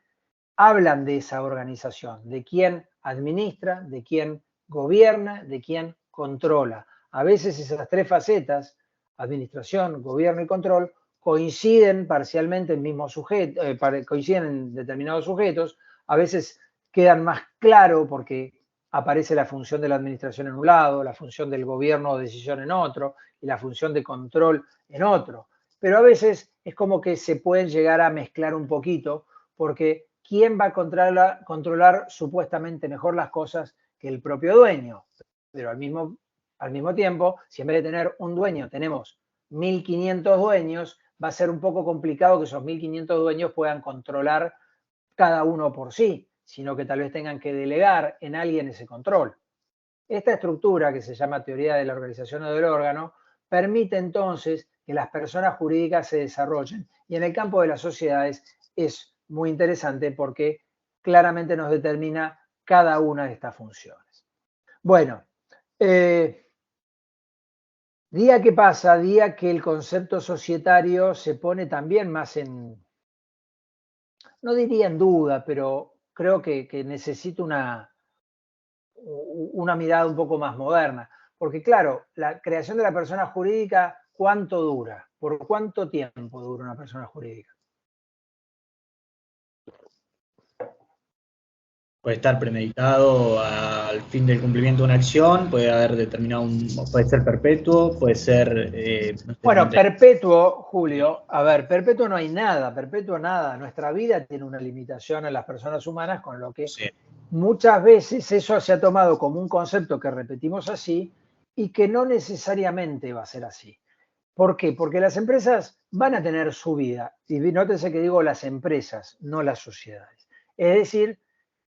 hablan de esa organización, de quién administra, de quién gobierna, de quién controla. A veces esas tres facetas, administración, gobierno y control, coinciden parcialmente en mismos sujetos, coinciden en determinados sujetos, a veces quedan más claro porque aparece la función de la administración en un lado, la función del gobierno o decisión en otro, y la función de control en otro. Pero a veces es como que se pueden llegar a mezclar un poquito, porque ¿quién va a controlar supuestamente mejor las cosas que el propio dueño? Pero al mismo tiempo, si en vez de tener un dueño tenemos 1.500 dueños, va a ser un poco complicado que esos 1.500 dueños puedan controlar cada uno por sí, sino que tal vez tengan que delegar en alguien ese control. Esta estructura, que se llama teoría de la organización o del órgano, permite entonces que las personas jurídicas se desarrollen. Y en el campo de las sociedades es muy interesante porque claramente nos determina cada una de estas funciones. Bueno, día que pasa, día que el concepto societario se pone también más en, no diría en duda, pero creo que necesita una mirada un poco más moderna. Porque claro, la creación de la persona jurídica, ¿cuánto dura? ¿Por cuánto tiempo dura una persona jurídica? Puede estar premeditado al fin del cumplimiento de una acción, puede haber determinado, puede ser perpetuo, puede ser... no sé, bueno, perpetuo, Julio, a ver, perpetuo no hay nada, perpetuo nada. Nuestra vida tiene una limitación en las personas humanas, con lo que sí, muchas veces eso se ha tomado como un concepto que repetimos así y que no necesariamente va a ser así. ¿Por qué? Porque las empresas van a tener su vida. Y nótese que digo las empresas, no las sociedades. Es decir,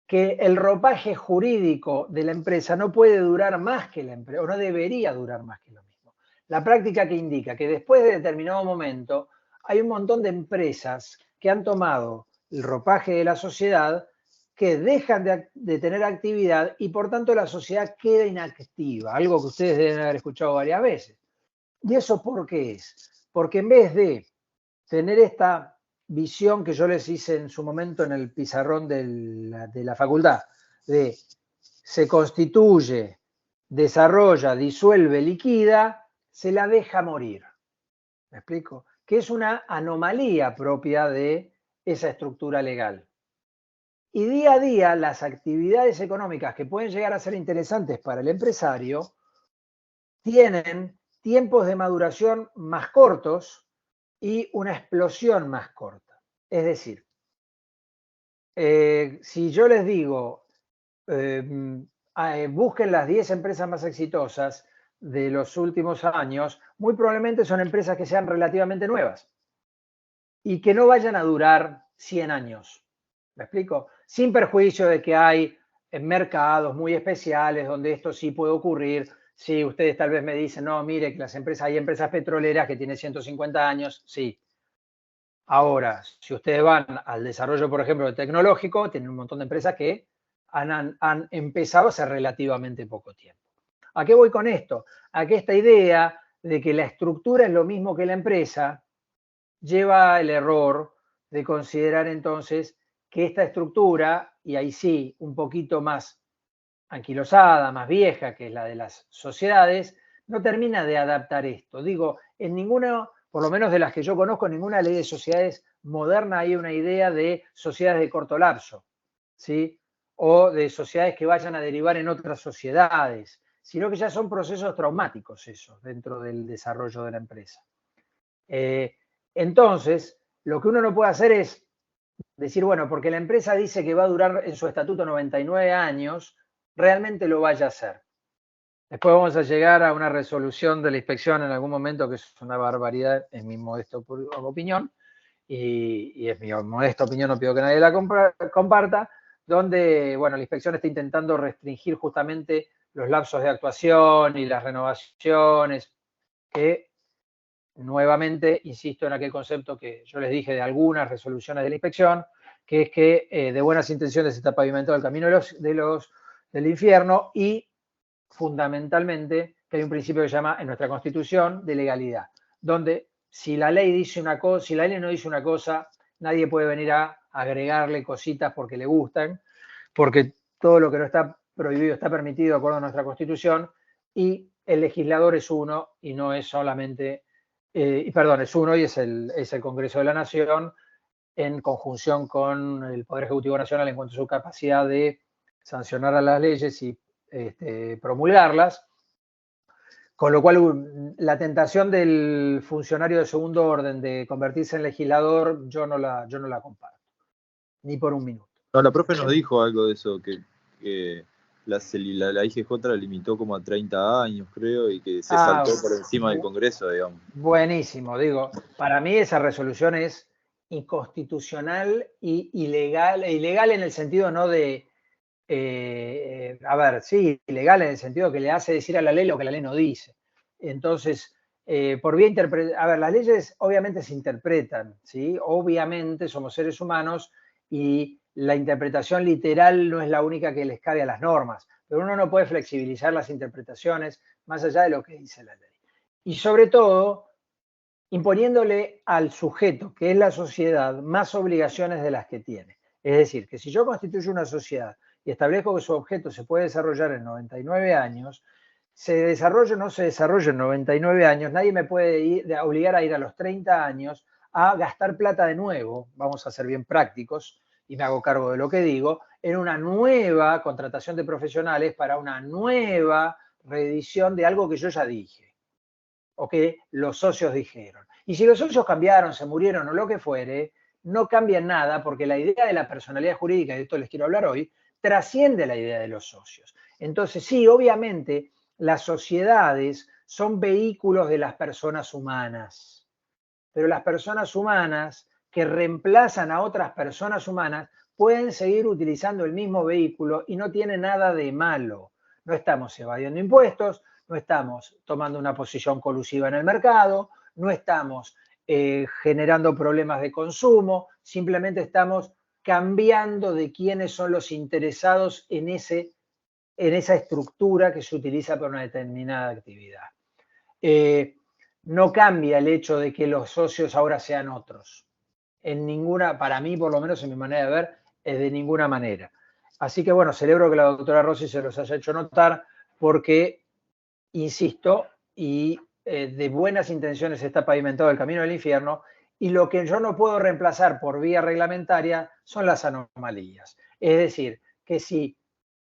que el ropaje jurídico de la empresa no puede durar más que la empresa, o no debería durar más que lo mismo. La práctica que indica que después de determinado momento hay un montón de empresas que han tomado el ropaje de la sociedad, que dejan de tener actividad y por tanto la sociedad queda inactiva, algo que ustedes deben haber escuchado varias veces. ¿Y eso por qué es? Porque en vez de tener esta visión que yo les hice en su momento en el pizarrón de la facultad, de se constituye, desarrolla, disuelve, liquida, se la deja morir. ¿Me explico? Que es una anomalía propia de esa estructura legal. Y día a día las actividades económicas que pueden llegar a ser interesantes para el empresario tienen tiempos de maduración más cortos y una explosión más corta. Es decir, si yo les digo, busquen las 10 empresas más exitosas de los últimos años, muy probablemente son empresas que sean relativamente nuevas y que no vayan a durar 100 años. ¿Me explico? Sin perjuicio de que hay mercados muy especiales donde esto sí puede ocurrir. Sí, ustedes tal vez me dicen, no, mire, que hay empresas petroleras que tienen 150 años, sí. Ahora, si ustedes van al desarrollo, por ejemplo, tecnológico, tienen un montón de empresas que han empezado hace relativamente poco tiempo. ¿A qué voy con esto? A que esta idea de que la estructura es lo mismo que la empresa lleva el error de considerar entonces que esta estructura, y ahí sí, un poquito más anquilosada, más vieja, que es la de las sociedades, no termina de adaptar esto. Digo, en ninguna, por lo menos de las que yo conozco, en ninguna ley de sociedades moderna hay una idea de sociedades de corto lapso, ¿sí? O de sociedades que vayan a derivar en otras sociedades, sino que ya son procesos traumáticos esos dentro del desarrollo de la empresa. Entonces, lo que uno no puede hacer es decir, bueno, porque la empresa dice que va a durar en su estatuto 99 años, realmente lo vaya a hacer. Después vamos a llegar a una resolución de la inspección en algún momento, que es una barbaridad, en mi modesta opinión, y es mi modesta opinión, no pido que nadie la comparta, donde, bueno, la inspección está intentando restringir justamente los lapsos de actuación y las renovaciones, que nuevamente insisto en aquel concepto que yo les dije de algunas resoluciones de la inspección, que es que de buenas intenciones está pavimentado el camino del infierno, y fundamentalmente que hay un principio que se llama en nuestra Constitución de legalidad, donde si la ley dice una cosa, si la ley no dice una cosa, nadie puede venir a agregarle cositas porque le gustan, porque todo lo que no está prohibido está permitido de acuerdo a nuestra Constitución, y el legislador es uno y no es solamente, es uno y es el Congreso de la Nación, en conjunción con el Poder Ejecutivo Nacional en cuanto a su capacidad de sancionar a las leyes y promulgarlas, con lo cual la tentación del funcionario de segundo orden de convertirse en legislador yo no la comparto, ni por un minuto. No, la profe nos dijo algo de eso, que la IGJ la limitó como a 30 años, creo, y que se saltó por encima del Congreso, digamos. Buenísimo, digo, para mí esa resolución es inconstitucional y ilegal en el sentido no de, sí, ilegal en el sentido que le hace decir a la ley lo que la ley no dice. Entonces, por vía las leyes obviamente se interpretan, ¿sí? Obviamente somos seres humanos y la interpretación literal no es la única que les cabe a las normas, pero uno no puede flexibilizar las interpretaciones más allá de lo que dice la ley. Y sobre todo, imponiéndole al sujeto, que es la sociedad, más obligaciones de las que tiene. Es decir, que si yo constituyo una sociedad y establezco que su objeto se puede desarrollar en 99 años, se desarrolle o no se desarrolle en 99 años, nadie me puede obligar a ir a los 30 años a gastar plata de nuevo, vamos a ser bien prácticos, y me hago cargo de lo que digo, en una nueva contratación de profesionales para una nueva reedición de algo que yo ya dije, o que los socios dijeron. Y si los socios cambiaron, se murieron o lo que fuere, no cambia nada, porque la idea de la personalidad jurídica, y de esto les quiero hablar hoy, trasciende la idea de los socios. Entonces, sí, obviamente, las sociedades son vehículos de las personas humanas, pero las personas humanas que reemplazan a otras personas humanas pueden seguir utilizando el mismo vehículo y no tiene nada de malo. No estamos evadiendo impuestos, no estamos tomando una posición colusiva en el mercado, no estamos generando problemas de consumo, simplemente estamos cambiando de quiénes son los interesados en esa estructura que se utiliza para una determinada actividad. No cambia el hecho de que los socios ahora sean otros. En ninguna, para mí por lo menos en mi manera de ver, de ninguna manera. Así que bueno, celebro que la doctora Rossi se los haya hecho notar, porque, insisto, y de buenas intenciones está pavimentado el camino del infierno, y lo que yo no puedo reemplazar por vía reglamentaria son las anomalías. Es decir, que si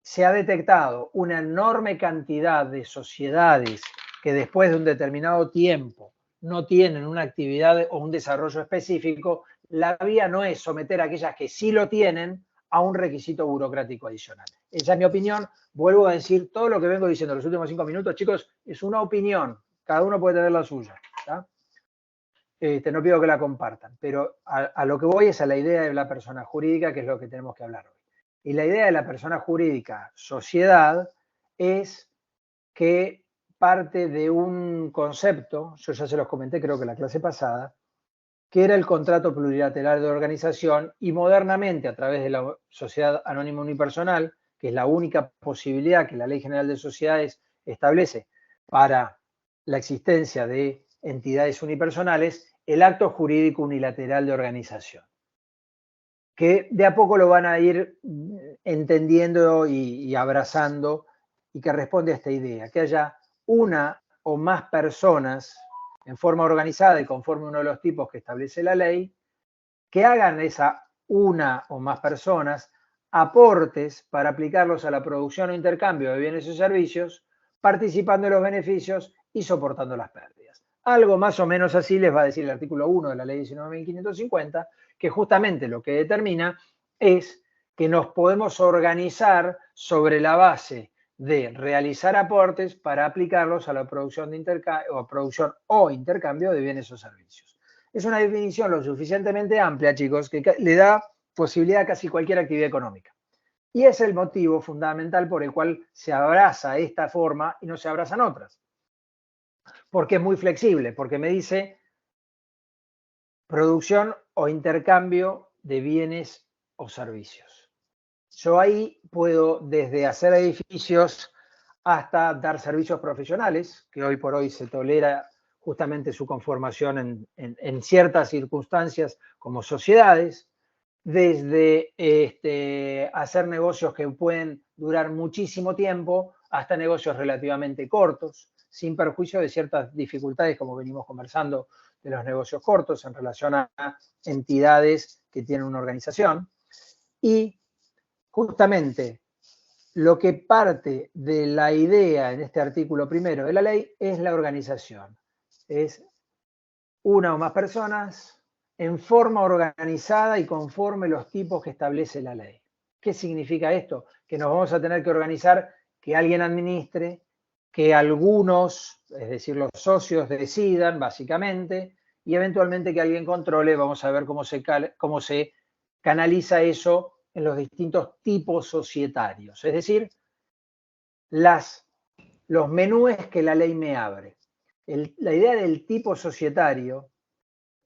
se ha detectado una enorme cantidad de sociedades que después de un determinado tiempo no tienen una actividad o un desarrollo específico, la vía no es someter a aquellas que sí lo tienen a un requisito burocrático adicional. Esa es mi opinión. Vuelvo a decir, todo lo que vengo diciendo en los últimos 5 minutos, chicos, es una opinión. Cada uno puede tener la suya, ¿tá? No pido que la compartan, pero a lo que voy es a la idea de la persona jurídica, que es lo que tenemos que hablar hoy. Y la idea de la persona jurídica sociedad es que parte de un concepto, yo ya se los comenté creo que en la clase pasada, que era el contrato plurilateral de organización, y modernamente a través de la sociedad anónima unipersonal, que es la única posibilidad que la Ley General de Sociedades establece para la existencia de entidades unipersonales, el acto jurídico unilateral de organización, que de a poco lo van a ir entendiendo y abrazando, y que responde a esta idea, que haya una o más personas en forma organizada y conforme a uno de los tipos que establece la ley, que hagan esa una o más personas aportes para aplicarlos a la producción o intercambio de bienes y servicios, participando de los beneficios y soportando las pérdidas. Algo más o menos así les va a decir el artículo 1 de la ley 19.550, que justamente lo que determina es que nos podemos organizar sobre la base de realizar aportes para aplicarlos a la producción o intercambio de bienes o servicios. Es una definición lo suficientemente amplia, chicos, que le da posibilidad a casi cualquier actividad económica. Y es el motivo fundamental por el cual se abraza esta forma y no se abrazan otras. Porque es muy flexible, porque me dice producción o intercambio de bienes o servicios. Yo ahí puedo desde hacer edificios hasta dar servicios profesionales, que hoy por hoy se tolera justamente su conformación en ciertas circunstancias como sociedades, desde hacer negocios que pueden durar muchísimo tiempo hasta negocios relativamente cortos, sin perjuicio de ciertas dificultades, como venimos conversando, de los negocios cortos en relación a entidades que tienen una organización. Y justamente lo que parte de la idea en este artículo primero de la ley es la organización. Es una o más personas en forma organizada y conforme los tipos que establece la ley. ¿Qué significa esto? Que nos vamos a tener que organizar, que alguien administre, que algunos, es decir, los socios decidan, básicamente, y eventualmente que alguien controle. Vamos a ver cómo se canaliza eso en los distintos tipos societarios. Es decir, los menúes que la ley me abre. La idea del tipo societario,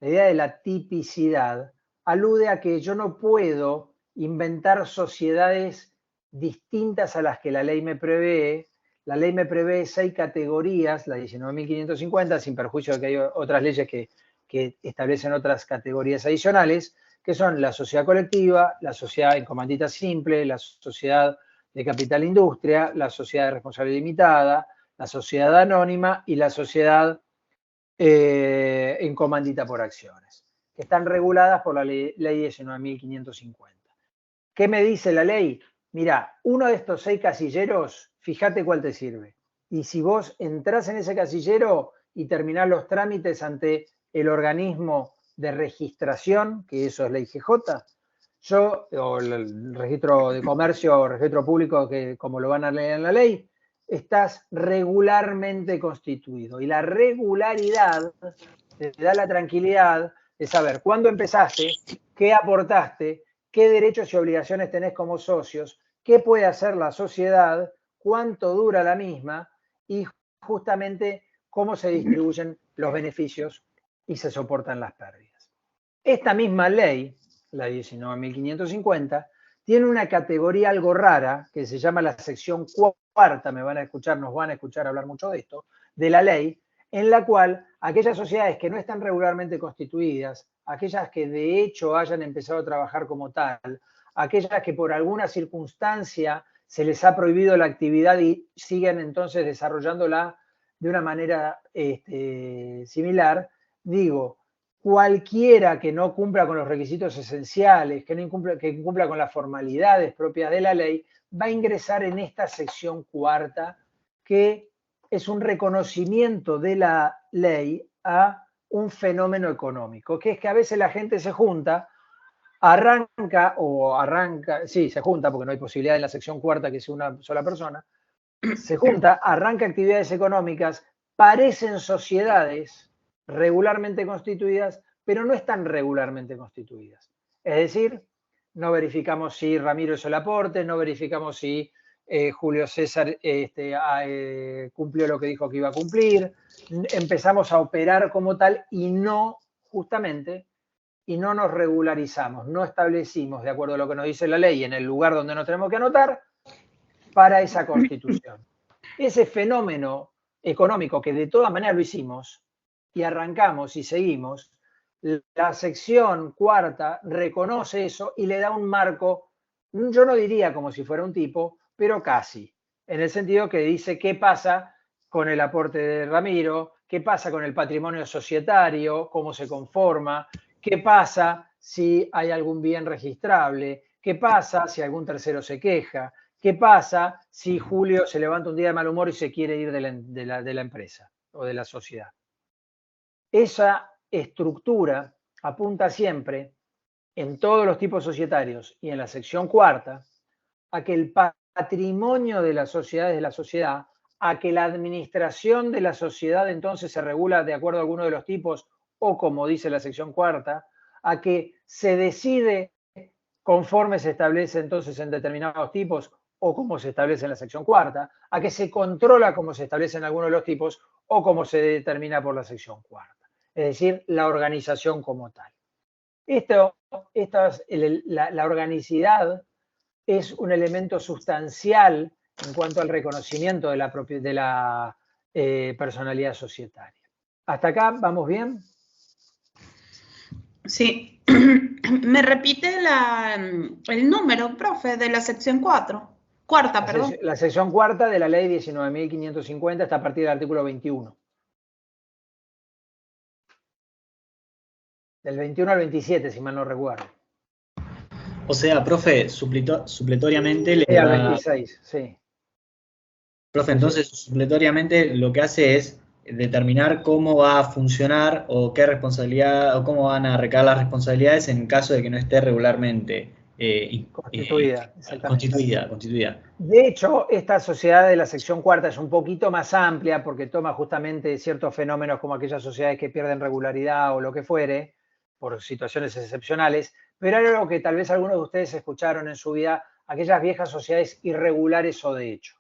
la idea de la tipicidad, alude a que yo no puedo inventar sociedades distintas a las que la ley me prevé. La ley me prevé 6 categorías, la 19.550, sin perjuicio de que hay otras leyes que establecen otras categorías adicionales, que son la sociedad colectiva, la sociedad en comandita simple, la sociedad de capital industria, la sociedad de responsabilidad limitada, la sociedad anónima y la sociedad en comandita por acciones, que están reguladas por la ley 19.550. ¿Qué me dice la ley? Mira, uno de estos 6 casilleros, fíjate cuál te sirve. Y si vos entrás en ese casillero y terminás los trámites ante el organismo de registración, que eso es la IGJ, o el registro de comercio o registro público, que como lo van a leer en la ley, estás regularmente constituido. Y la regularidad te da la tranquilidad de saber cuándo empezaste, qué aportaste, qué derechos y obligaciones tenés como socios, qué puede hacer la sociedad, cuánto dura la misma y justamente cómo se distribuyen los beneficios y se soportan las pérdidas. Esta misma ley, la 19.550, tiene una categoría algo rara que se llama la sección cuarta, nos van a escuchar hablar mucho de esto, de la ley, en la cual aquellas sociedades que no están regularmente constituidas, aquellas que de hecho hayan empezado a trabajar como tal, aquellas que por alguna circunstancia se les ha prohibido la actividad y siguen entonces desarrollándola de una manera similar, digo, cualquiera que no cumpla con los requisitos esenciales, que cumpla con las formalidades propias de la ley, va a ingresar en esta sección cuarta, que es un reconocimiento de la ley a un fenómeno económico, que es que a veces la gente se junta, se junta porque no hay posibilidad en la sección cuarta que sea una sola persona, se junta, arranca actividades económicas, parecen sociedades regularmente constituidas, pero no están regularmente constituidas. Es decir, no verificamos si Ramiro hizo el aporte, no verificamos si Julio César cumplió lo que dijo que iba a cumplir, empezamos a operar como tal y no nos regularizamos, no establecimos, de acuerdo a lo que nos dice la ley, en el lugar donde nos tenemos que anotar, para esa constitución. Ese fenómeno económico que de todas maneras lo hicimos y arrancamos y seguimos, la sección cuarta reconoce eso y le da un marco, yo no diría como si fuera un tipo, pero casi, en el sentido que dice qué pasa con el aporte de Ramiro, qué pasa con el patrimonio societario, cómo se conforma, qué pasa si hay algún bien registrable, qué pasa si algún tercero se queja, qué pasa si Julio se levanta un día de mal humor y se quiere ir de la empresa o de la sociedad. esa estructura apunta siempre, en todos los tipos societarios y en la sección cuarta, a que el patrimonio de las sociedades de la sociedad, a que la administración de la sociedad entonces se regula de acuerdo a alguno de los tipos, o como dice la sección cuarta, a que se decide conforme se establece entonces en determinados tipos, o como se establece en la sección cuarta, a que se controla como se establece en algunos de los tipos, o como se determina por la sección cuarta. Es decir, la organización como tal. La organicidad es un elemento sustancial en cuanto al reconocimiento de la personalidad societaria. ¿Hasta acá vamos bien? Sí. ¿Me repite el número, profe, de la sección 4? Cuarta, perdón. La sección cuarta de la ley 19.550 está a partir del artículo 21. Del 21 al 27, si mal no recuerdo. O sea, profe, supletoriamente le Sí, al da... 26, sí. Profe, entonces supletoriamente lo que hace es determinar cómo va a funcionar o qué responsabilidad o cómo van a recaer las responsabilidades en caso de que no esté regularmente constituida. De hecho, esta sociedad de la sección cuarta es un poquito más amplia porque toma justamente ciertos fenómenos como aquellas sociedades que pierden regularidad o lo que fuere, por situaciones excepcionales, pero era algo que tal vez algunos de ustedes escucharon en su vida, aquellas viejas sociedades irregulares o de hecho.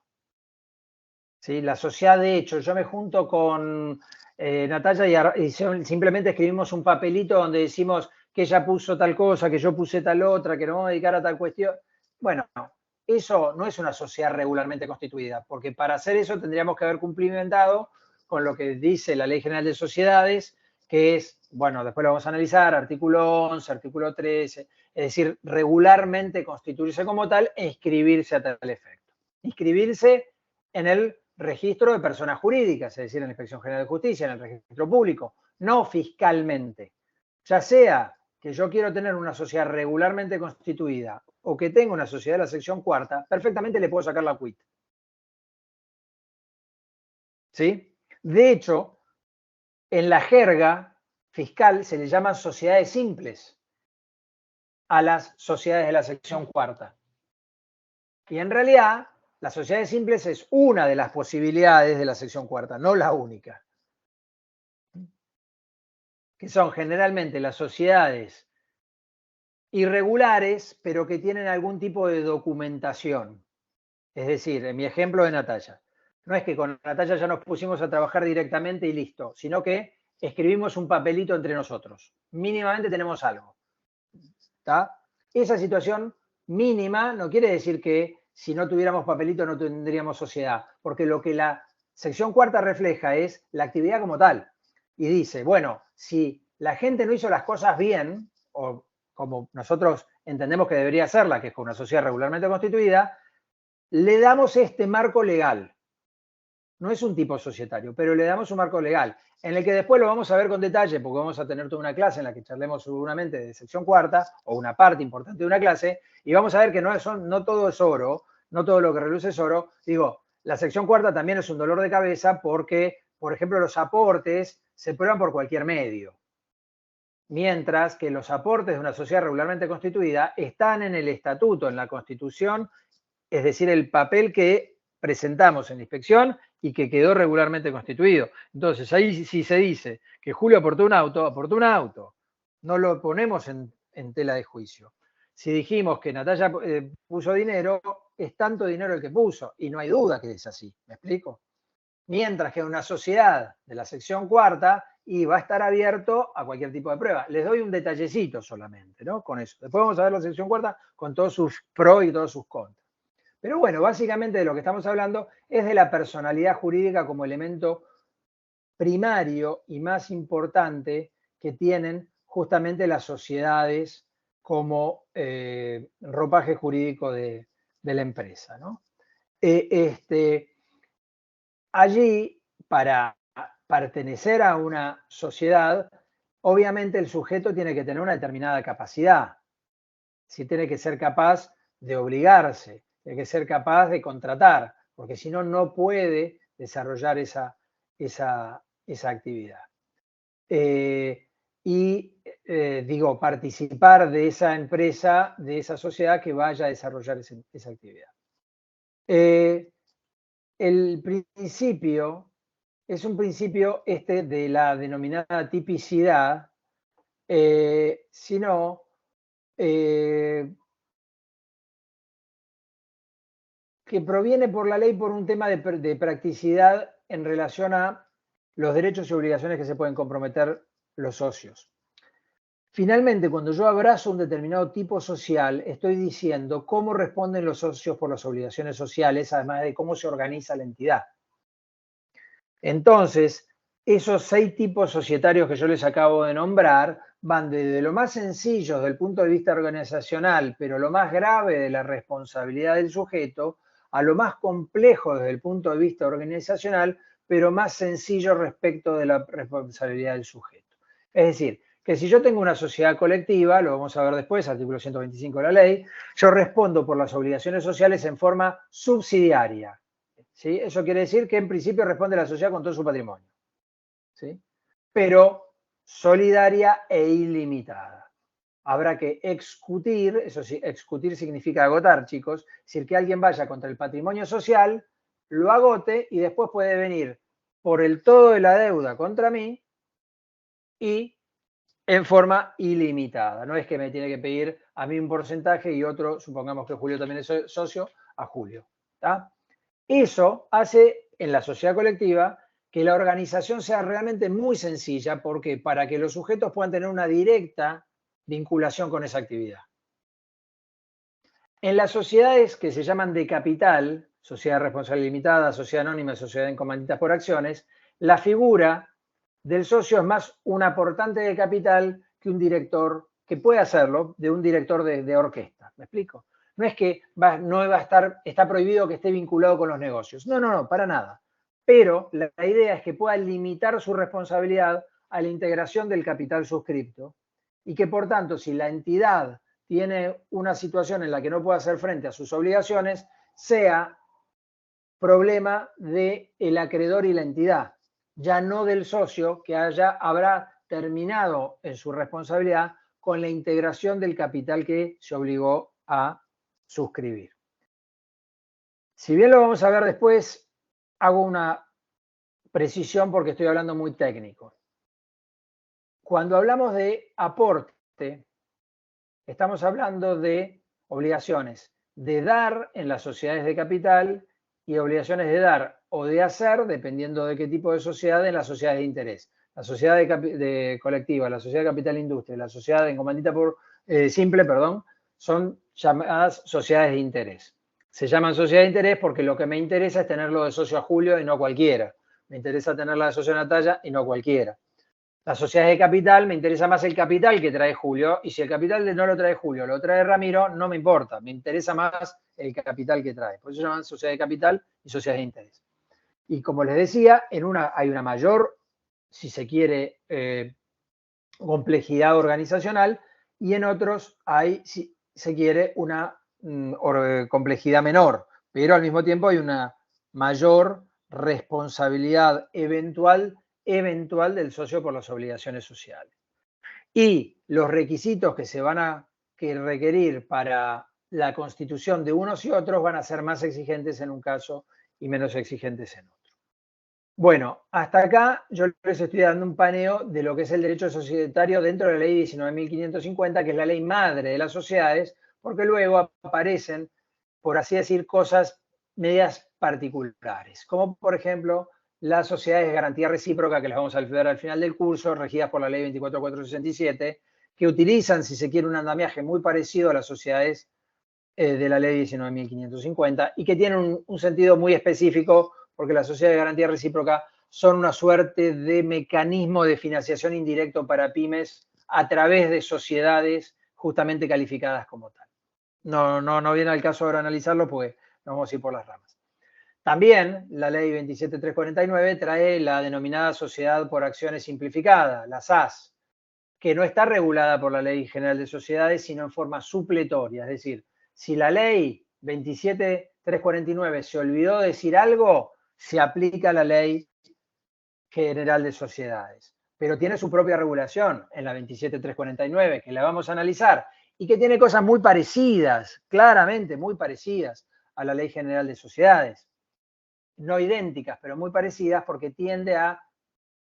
¿Sí? La sociedad de hecho, yo me junto con Natalia y simplemente escribimos un papelito donde decimos que ella puso tal cosa, que yo puse tal otra, que nos vamos a dedicar a tal cuestión. Bueno, eso no es una sociedad regularmente constituida, porque para hacer eso tendríamos que haber cumplimentado con lo que dice la Ley General de Sociedades, que es, bueno, después lo vamos a analizar, artículo 11, artículo 13, es decir, regularmente constituirse como tal e inscribirse a tal efecto. Inscribirse en el registro de personas jurídicas, es decir, en la Inspección General de Justicia, en el registro público, no fiscalmente. Ya sea que yo quiero tener una sociedad regularmente constituida o que tenga una sociedad de la sección cuarta, perfectamente le puedo sacar la quit. ¿Sí? De hecho, en la jerga fiscal se le llaman sociedades simples a las sociedades de la sección cuarta. Y en realidad, las sociedades simples es una de las posibilidades de la sección cuarta, no la única. Que son generalmente las sociedades irregulares, pero que tienen algún tipo de documentación. Es decir, en mi ejemplo de Natalia, no es que con Natalia ya nos pusimos a trabajar directamente y listo, sino que escribimos un papelito entre nosotros. Mínimamente tenemos algo. ¿Está? Esa situación mínima no quiere decir que si no tuviéramos papelito no tendríamos sociedad, porque lo que la sección cuarta refleja es la actividad como tal. Y dice, bueno, si la gente no hizo las cosas bien, o como nosotros entendemos que debería hacerla, que es con una sociedad regularmente constituida, le damos este marco legal. No es un tipo societario, pero le damos un marco legal, en el que después lo vamos a ver con detalle, porque vamos a tener toda una clase en la que charlemos seguramente de sección cuarta, o una parte importante de una clase, y vamos a ver que no todo es oro, no todo lo que reluce es oro. Digo, la sección cuarta también es un dolor de cabeza porque, por ejemplo, los aportes se prueban por cualquier medio. Mientras que los aportes de una sociedad regularmente constituida están en el estatuto, en la Constitución, es decir, el papel que presentamos en la inspección y que quedó regularmente constituido. Entonces, ahí sí se dice que Julio aportó un auto. No lo ponemos en tela de juicio. Si dijimos que Natalia puso dinero, es tanto dinero el que puso, y no hay duda que es así. ¿Me explico? Mientras que en una sociedad de la sección cuarta y va a estar abierto a cualquier tipo de prueba. Les doy un detallecito solamente, ¿no? Con eso. Después vamos a ver la sección cuarta con todos sus pros y todos sus contras. Pero bueno, básicamente de lo que estamos hablando es de la personalidad jurídica como elemento primario y más importante que tienen justamente las sociedades como ropaje jurídico de la empresa, ¿no? Allí, para pertenecer a una sociedad, obviamente el sujeto tiene que tener una determinada capacidad. Sí, tiene que ser capaz de obligarse, tiene que ser capaz de contratar, porque si no, no puede desarrollar esa actividad. digo, participar de esa empresa, de esa sociedad que vaya a desarrollar esa actividad. El principio es un principio de la denominada tipicidad, sino que proviene por la ley por un tema de practicidad en relación a los derechos y obligaciones que se pueden comprometer los socios. Finalmente, cuando yo abrazo un determinado tipo social, estoy diciendo cómo responden los socios por las obligaciones sociales, además de cómo se organiza la entidad. Entonces, esos 6 tipos societarios que yo les acabo de nombrar van desde lo más sencillo desde el punto de vista organizacional, pero lo más grave de la responsabilidad del sujeto, a lo más complejo desde el punto de vista organizacional, pero más sencillo respecto de la responsabilidad del sujeto. Es decir, que si yo tengo una sociedad colectiva, lo vamos a ver después, artículo 125 de la ley, yo respondo por las obligaciones sociales en forma subsidiaria. ¿Sí? Eso quiere decir que en principio responde la sociedad con todo su patrimonio, ¿sí? Pero solidaria e ilimitada. Habrá que excutir, eso sí, excutir significa agotar, chicos, es decir, que alguien vaya contra el patrimonio social, lo agote y después puede venir por el todo de la deuda contra mí y en forma ilimitada. No es que me tiene que pedir a mí un porcentaje y otro, supongamos que Julio también es socio, a Julio. ¿Está? Eso hace en la sociedad colectiva que la organización sea realmente muy sencilla, porque para que los sujetos puedan tener una directa vinculación con esa actividad. En las sociedades que se llaman de capital, sociedad responsable limitada, sociedad anónima, sociedad en comanditas por acciones, la figura del socio es más un aportante de capital que un director, que puede hacerlo, de un director de orquesta. ¿Me explico? No es que está prohibido que esté vinculado con los negocios. No, para nada. Pero la idea es que pueda limitar su responsabilidad a la integración del capital suscripto y que, por tanto, si la entidad tiene una situación en la que no puede hacer frente a sus obligaciones, sea problema del acreedor y la entidad, ya no del socio que habrá terminado en su responsabilidad con la integración del capital que se obligó a suscribir. Si bien lo vamos a ver después, hago una precisión porque estoy hablando muy técnico. Cuando hablamos de aporte, estamos hablando de obligaciones de dar en las sociedades de capital y obligaciones de dar o de hacer, dependiendo de qué tipo de sociedad, en las sociedades de interés. La sociedad de colectiva, la sociedad de capital industria, la sociedad en comandita simple, son llamadas sociedades de interés. Se llaman sociedades de interés porque lo que me interesa es tenerlo de socio a Julio y no a cualquiera. Me interesa tenerla de socio a Natalia y no a cualquiera. Las sociedades de capital, me interesa más el capital que trae Julio, y si el capital no lo trae Julio, lo trae Ramiro, no me importa, me interesa más el capital que trae. Por eso se llaman sociedad de capital y sociedades de interés. Y como les decía, en una hay una mayor, si se quiere, complejidad organizacional, y en otros hay, si se quiere, una complejidad menor, pero al mismo tiempo hay una mayor responsabilidad eventual del socio por las obligaciones sociales. Y los requisitos que se van a requerir para la constitución de unos y otros van a ser más exigentes en un caso y menos exigentes en otro. Bueno, hasta acá yo les estoy dando un paneo de lo que es el derecho societario dentro de la ley 19.550, que es la ley madre de las sociedades, porque luego aparecen, por así decir, cosas medias particulares, como por ejemplo las sociedades de garantía recíproca, que les vamos a ver al final del curso, regidas por la ley 24.467, que utilizan, si se quiere, un andamiaje muy parecido a las sociedades de la ley 19.550 y que tienen un sentido muy específico, porque las sociedades de garantía recíproca son una suerte de mecanismo de financiación indirecto para pymes a través de sociedades justamente calificadas como tal. No viene al caso ahora analizarlo porque nos vamos a ir por las ramas. También la ley 27.349 trae la denominada sociedad por acciones simplificada, la SAS, que no está regulada por la Ley General de Sociedades, sino en forma supletoria. Es decir, si la ley 27.349 se olvidó decir algo, se aplica la Ley General de Sociedades. pero tiene su propia regulación en la 27.349, que la vamos a analizar, y que tiene cosas muy parecidas, claramente muy parecidas a la Ley General de Sociedades. No idénticas, pero muy parecidas, porque tiende a,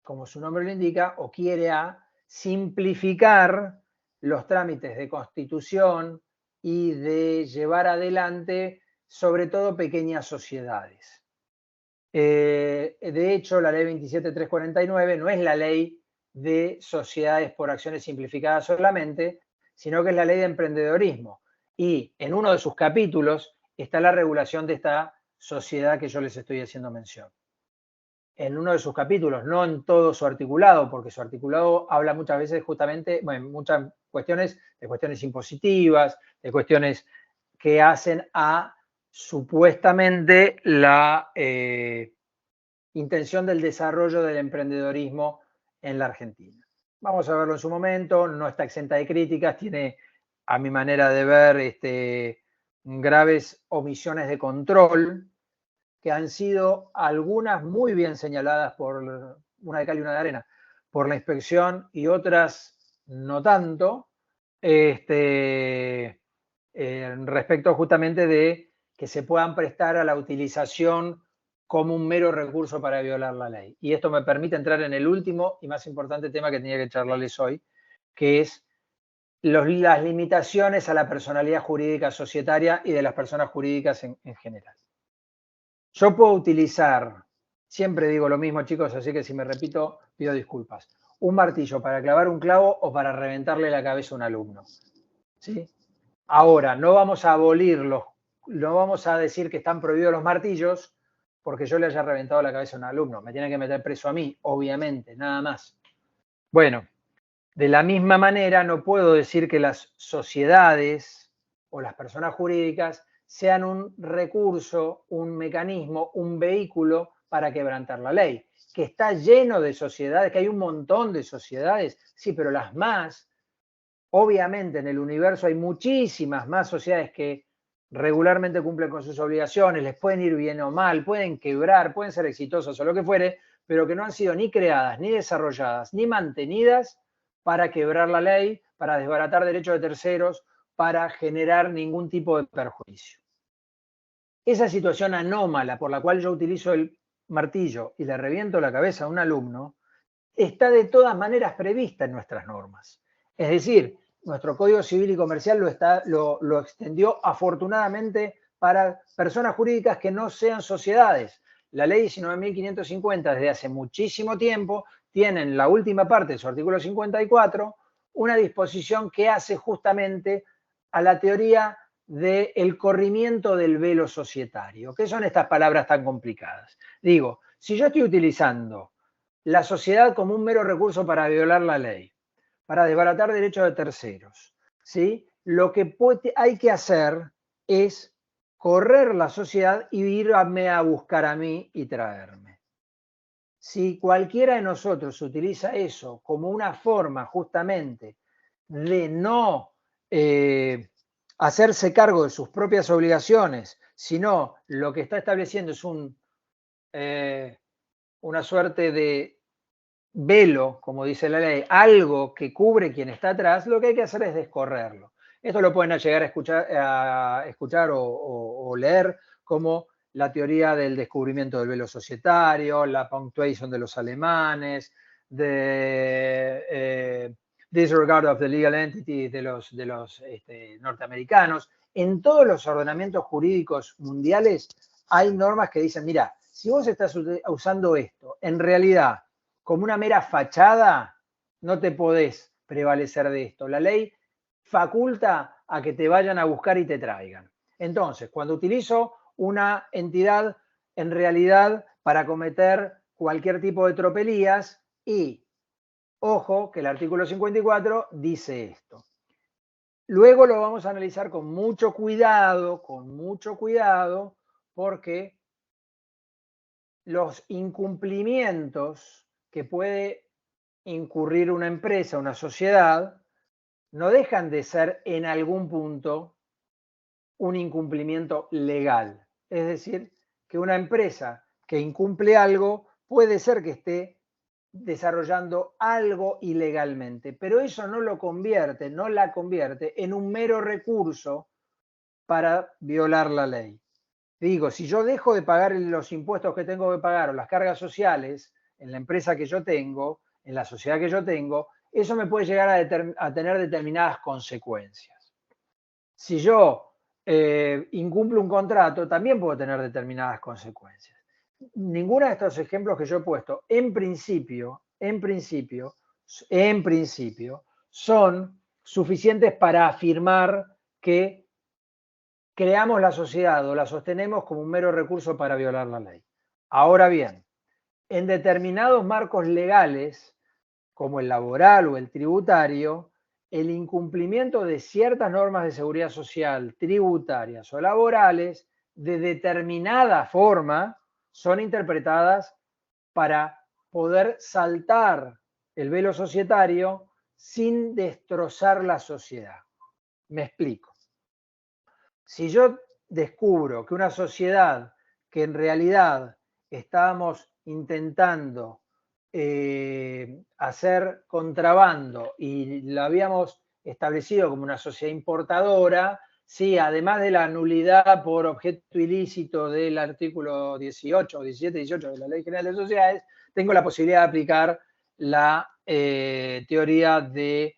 como su nombre lo indica, o quiere a simplificar los trámites de constitución y de llevar adelante, sobre todo, pequeñas sociedades. De hecho, la ley 27.349 no es la ley de sociedades por acciones simplificadas solamente, sino que es la ley de emprendedorismo. Y en uno de sus capítulos está la regulación de esta sociedad que yo les estoy haciendo mención. En uno de sus capítulos, no en todo su articulado, porque su articulado habla muchas veces justamente, bueno, muchas cuestiones, de cuestiones impositivas, de cuestiones que hacen a supuestamente la intención del desarrollo del emprendedorismo en la Argentina. Vamos a verlo en su momento, no está exenta de críticas, tiene, a mi manera de ver, graves omisiones de control, que han sido algunas muy bien señaladas por una de cal y una de arena, por la inspección y otras no tanto, respecto justamente de que se puedan prestar a la utilización como un mero recurso para violar la ley. Y esto me permite entrar en el último y más importante tema que tenía que charlarles hoy, que es las limitaciones a la personalidad jurídica societaria y de las personas jurídicas en general. Yo puedo utilizar, siempre digo lo mismo, chicos, así que si me repito, pido disculpas, un martillo para clavar un clavo o para reventarle la cabeza a un alumno. ¿Sí? Ahora, no vamos a abolirlos, no vamos a decir que están prohibidos los martillos porque yo le haya reventado la cabeza a un alumno. Me tienen que meter preso a mí, obviamente, nada más. Bueno, de la misma manera no puedo decir que las sociedades o las personas jurídicas sean un recurso, un mecanismo, un vehículo para quebrantar la ley. Que está lleno de sociedades, que hay un montón de sociedades, sí, pero las más, obviamente en el universo hay muchísimas más sociedades que regularmente cumplen con sus obligaciones, les pueden ir bien o mal, pueden quebrar, pueden ser exitosas o lo que fuere, pero que no han sido ni creadas, ni desarrolladas, ni mantenidas para quebrar la ley, para desbaratar derechos de terceros, para generar ningún tipo de perjuicio. Esa situación anómala por la cual yo utilizo el martillo y le reviento la cabeza a un alumno, está de todas maneras prevista en nuestras normas. Es decir, nuestro Código Civil y Comercial lo extendió afortunadamente para personas jurídicas que no sean sociedades. La ley 19.550 desde hace muchísimo tiempo tiene en la última parte de su artículo 54 una disposición que hace justamente a la teoría del corrimiento del velo societario. ¿Qué son estas palabras tan complicadas? Digo, si yo estoy utilizando la sociedad como un mero recurso para violar la ley, para desbaratar derechos de terceros, ¿sí? Lo que hay que hacer es correr la sociedad y irme a buscar a mí y traerme. Si cualquiera de nosotros utiliza eso como una forma justamente de no hacerse cargo de sus propias obligaciones, sino lo que está estableciendo es una suerte de velo, como dice la ley, algo que cubre quien está atrás, lo que hay que hacer es descorrerlo. Esto lo pueden llegar a escuchar o leer como la teoría del descubrimiento del velo societario, la punctuation de los alemanes, de disregard of the legal entity de los norteamericanos. En todos los ordenamientos jurídicos mundiales hay normas que dicen, mira, si vos estás usando esto, en realidad, como una mera fachada, no te podés prevalecer de esto. La ley faculta a que te vayan a buscar y te traigan. Entonces, cuando utilizo una entidad en realidad para cometer cualquier tipo de tropelías y, ojo, que el artículo 54 dice esto. Luego lo vamos a analizar con mucho cuidado, porque los incumplimientos que puede incurrir una empresa, una sociedad, no dejan de ser en algún punto un incumplimiento legal. Es decir, que una empresa que incumple algo puede ser que esté desarrollando algo ilegalmente, pero eso no la convierte en un mero recurso para violar la ley. Digo, si yo dejo de pagar los impuestos que tengo que pagar o las cargas sociales en la empresa que yo tengo, en la sociedad que yo tengo, eso me puede llegar a tener determinadas consecuencias. Si yo incumplo un contrato, también puedo tener determinadas consecuencias. Ninguno de estos ejemplos que yo he puesto, en principio, son suficientes para afirmar que creamos la sociedad o la sostenemos como un mero recurso para violar la ley. Ahora bien, en determinados marcos legales, como el laboral o el tributario, el incumplimiento de ciertas normas de seguridad social, tributarias o laborales, de determinada forma, son interpretadas para poder saltar el velo societario sin destrozar la sociedad. Me explico. Si yo descubro que una sociedad que en realidad estábamos intentando hacer contrabando y la habíamos establecido como una sociedad importadora, sí, además de la nulidad por objeto ilícito del artículo 18 o 17, 18 de la Ley General de Sociedades, tengo la posibilidad de aplicar la teoría de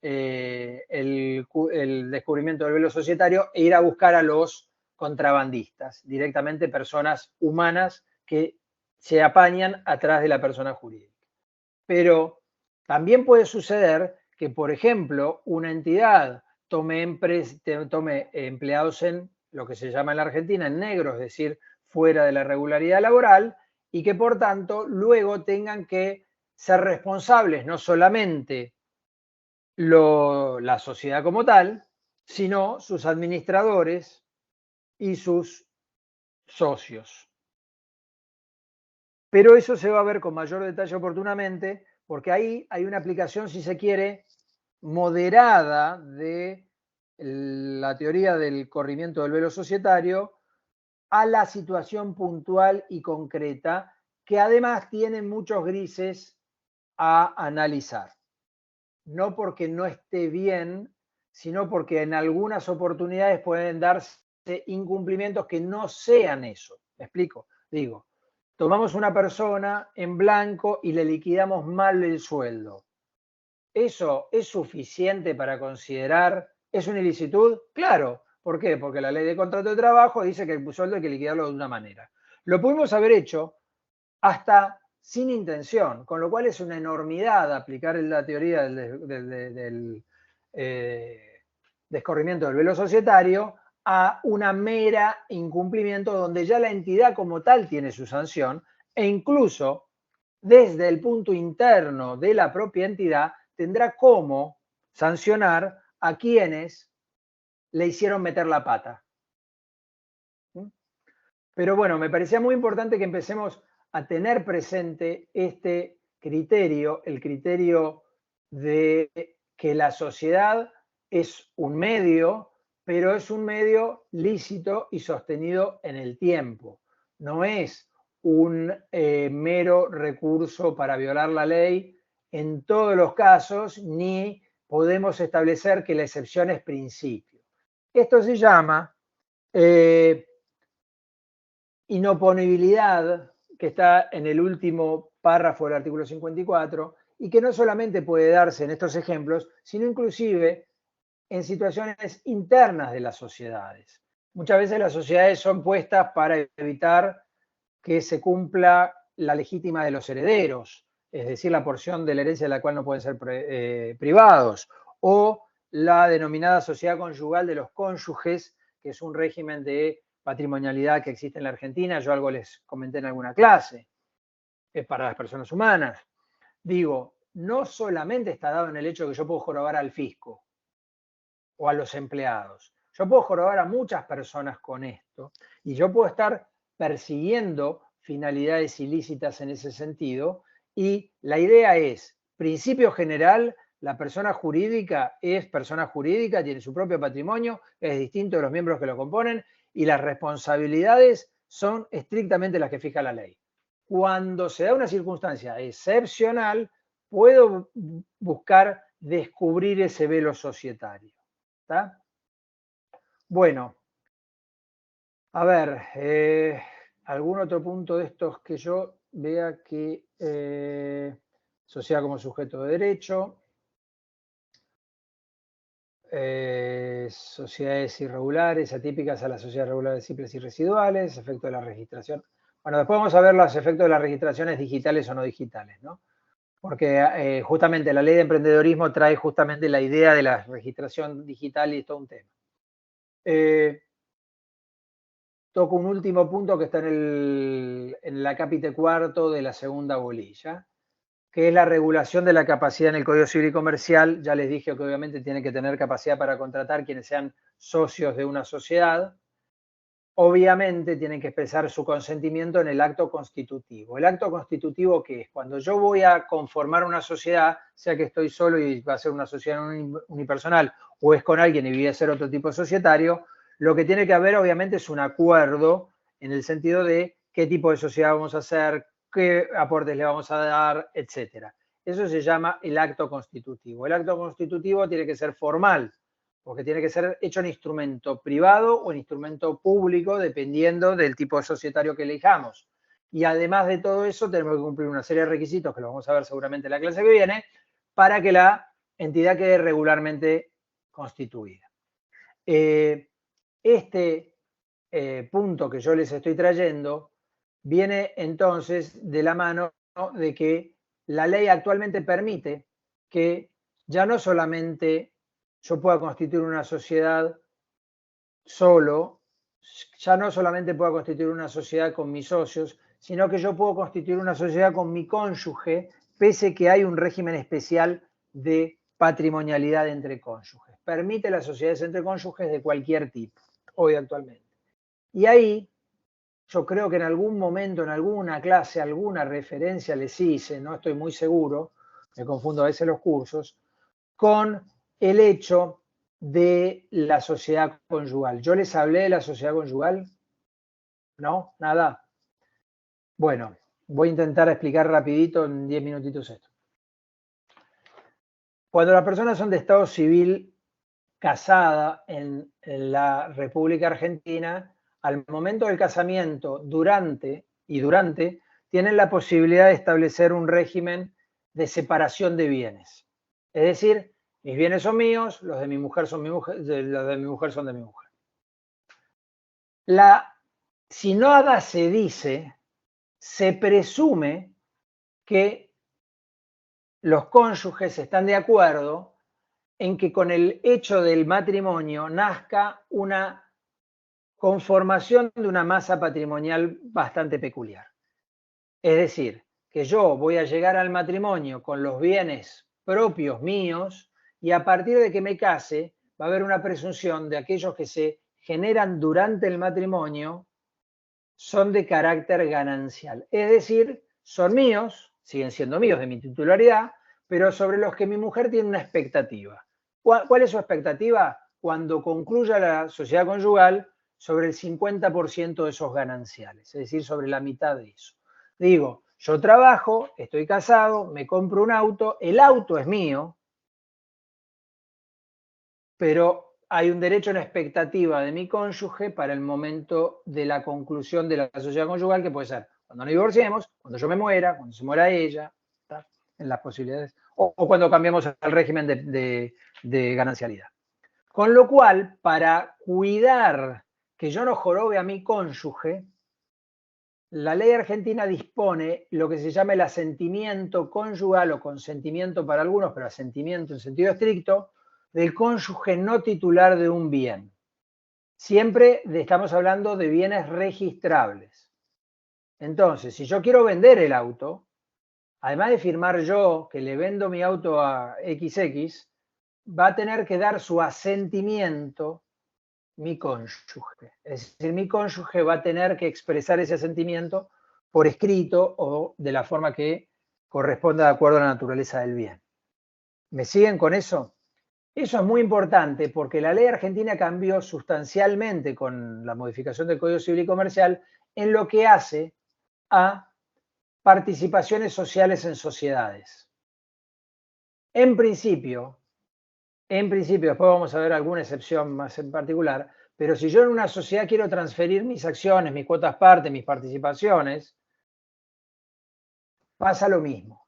el descubrimiento del velo societario e ir a buscar a los contrabandistas, directamente personas humanas que se apañan atrás de la persona jurídica. Pero también puede suceder que, por ejemplo, una entidad tome empleados en lo que se llama en la Argentina en negro, es decir, fuera de la regularidad laboral, y que por tanto luego tengan que ser responsables no solamente la sociedad como tal, sino sus administradores y sus socios. Pero eso se va a ver con mayor detalle oportunamente, porque ahí hay una aplicación, si se quiere, moderada de la teoría del corrimiento del velo societario a la situación puntual y concreta, que además tiene muchos grises a analizar. No porque no esté bien, sino porque en algunas oportunidades pueden darse incumplimientos que no sean eso. ¿Me explico? Digo, tomamos una persona en blanco y le liquidamos mal el sueldo. ¿Eso es suficiente para considerar, es una ilicitud? Claro. ¿Por qué? Porque la ley de contrato de trabajo dice que el sueldo hay que liquidarlo de una manera. Lo pudimos haber hecho hasta sin intención, con lo cual es una enormidad aplicar la teoría del descorrimiento del velo societario a una mera incumplimiento donde ya la entidad como tal tiene su sanción e incluso desde el punto interno de la propia entidad tendrá cómo sancionar a quienes le hicieron meter la pata. Pero bueno, me parecía muy importante que empecemos a tener presente este criterio, el criterio de que la sociedad es un medio, pero es un medio lícito y sostenido en el tiempo. No es un mero recurso para violar la ley en todos los casos, ni podemos establecer que la excepción es principio. Esto se llama inoponibilidad, que está en el último párrafo del artículo 54, y que no solamente puede darse en estos ejemplos, sino inclusive en situaciones internas de las sociedades. Muchas veces las sociedades son puestas para evitar que se cumpla la legítima de los herederos, es decir, la porción de la herencia de la cual no pueden ser privados, o la denominada sociedad conyugal de los cónyuges, que es un régimen de patrimonialidad que existe en la Argentina. Yo algo les comenté en alguna clase, para las personas humanas. Digo, no solamente está dado en el hecho de que yo puedo jorobar al fisco o a los empleados. Yo puedo jorobar a muchas personas con esto y yo puedo estar persiguiendo finalidades ilícitas en ese sentido, y la idea es, principio general, la persona jurídica es persona jurídica, tiene su propio patrimonio, es distinto de los miembros que lo componen y las responsabilidades son estrictamente las que fija la ley. cuando se da una circunstancia excepcional, puedo buscar descubrir ese velo societario. ¿Está? Bueno, a ver, algún otro punto de estos que yo vea que sociedad como sujeto de derecho, sociedades irregulares, atípicas a las sociedades regulares simples y residuales, efecto de la registración. Bueno, después vamos a ver los efectos de las registraciones digitales o no digitales, ¿no? Porque justamente la ley de emprendedorismo trae justamente la idea de la registración digital y es todo un tema. Toco un último punto que está en el acápite cuarto de la segunda bolilla, que es la regulación de la capacidad en el Código Civil y Comercial. Ya les dije que obviamente tienen que tener capacidad para contratar quienes sean socios de una sociedad. Obviamente tienen que expresar su consentimiento en el acto constitutivo. ¿El acto constitutivo qué es? Cuando yo voy a conformar una sociedad, sea que estoy solo y va a ser una sociedad unipersonal, o es con alguien y voy a ser otro tipo societario, lo que tiene que haber obviamente es un acuerdo en el sentido de qué tipo de sociedad vamos a hacer, qué aportes le vamos a dar, etcétera. Eso se llama el acto constitutivo. El acto constitutivo tiene que ser formal, porque tiene que ser hecho en instrumento privado o en instrumento público, dependiendo del tipo de societario que elijamos. Y además de todo eso, tenemos que cumplir una serie de requisitos, que lo vamos a ver seguramente en la clase que viene, para que la entidad quede regularmente constituida. Este punto que yo les estoy trayendo viene entonces de la mano de que la ley actualmente permite que ya no solamente yo pueda constituir una sociedad solo, ya no solamente pueda constituir una sociedad con mis socios, sino que yo puedo constituir una sociedad con mi cónyuge, pese que hay un régimen especial de patrimonialidad entre cónyuges. Permite las sociedades entre cónyuges de cualquier tipo, hoy actualmente. Y ahí, yo creo que en algún momento, en alguna clase, alguna referencia les hice, no estoy muy seguro, me confundo a veces los cursos, con el hecho de la sociedad conyugal. ¿Yo les hablé de la sociedad conyugal? ¿No? ¿Nada? Bueno, voy a intentar explicar rapidito en 10 minutitos esto. Cuando las personas son de estado civil casada en la República Argentina, al momento del casamiento, durante, tienen la posibilidad de establecer un régimen de separación de bienes. Es decir, mis bienes son míos, los de mi mujer son mi mujer, los de mi mujer son de mi mujer. Si nada se dice, se presume que los cónyuges están de acuerdo en que con el hecho del matrimonio nazca una conformación de una masa patrimonial bastante peculiar. Es decir, que yo voy a llegar al matrimonio con los bienes propios míos y a partir de que me case va a haber una presunción de aquellos que se generan durante el matrimonio son de carácter ganancial. Es decir, son míos, siguen siendo míos de mi titularidad, pero sobre los que mi mujer tiene una expectativa. ¿Cuál es su expectativa? Cuando concluya la sociedad conyugal, sobre el 50% de esos gananciales, es decir, sobre la mitad de eso. Digo, yo trabajo, estoy casado, me compro un auto, el auto es mío, pero hay un derecho a una expectativa de mi cónyuge para el momento de la conclusión de la sociedad conyugal, que puede ser cuando nos divorciemos, cuando yo me muera, cuando se muera ella, ¿está? En las posibilidades, o cuando cambiamos al régimen de ganancialidad. Con lo cual, para cuidar que yo no jorobe a mi cónyuge, la ley argentina dispone lo que se llama el asentimiento conyugal o consentimiento para algunos, pero asentimiento en sentido estricto, del cónyuge no titular de un bien. Siempre estamos hablando de bienes registrables. Entonces, si yo quiero vender el auto, además de firmar yo que le vendo mi auto a XX, va a tener que dar su asentimiento mi cónyuge. Es decir, mi cónyuge va a tener que expresar ese asentimiento por escrito o de la forma que corresponda de acuerdo a la naturaleza del bien. ¿Me siguen con eso? Eso es muy importante porque la ley argentina cambió sustancialmente con la modificación del Código Civil y Comercial en lo que hace a participaciones sociales en sociedades. En principio, después vamos a ver alguna excepción más en particular, pero si yo en una sociedad quiero transferir mis acciones, mis cuotas parte, mis participaciones, pasa lo mismo,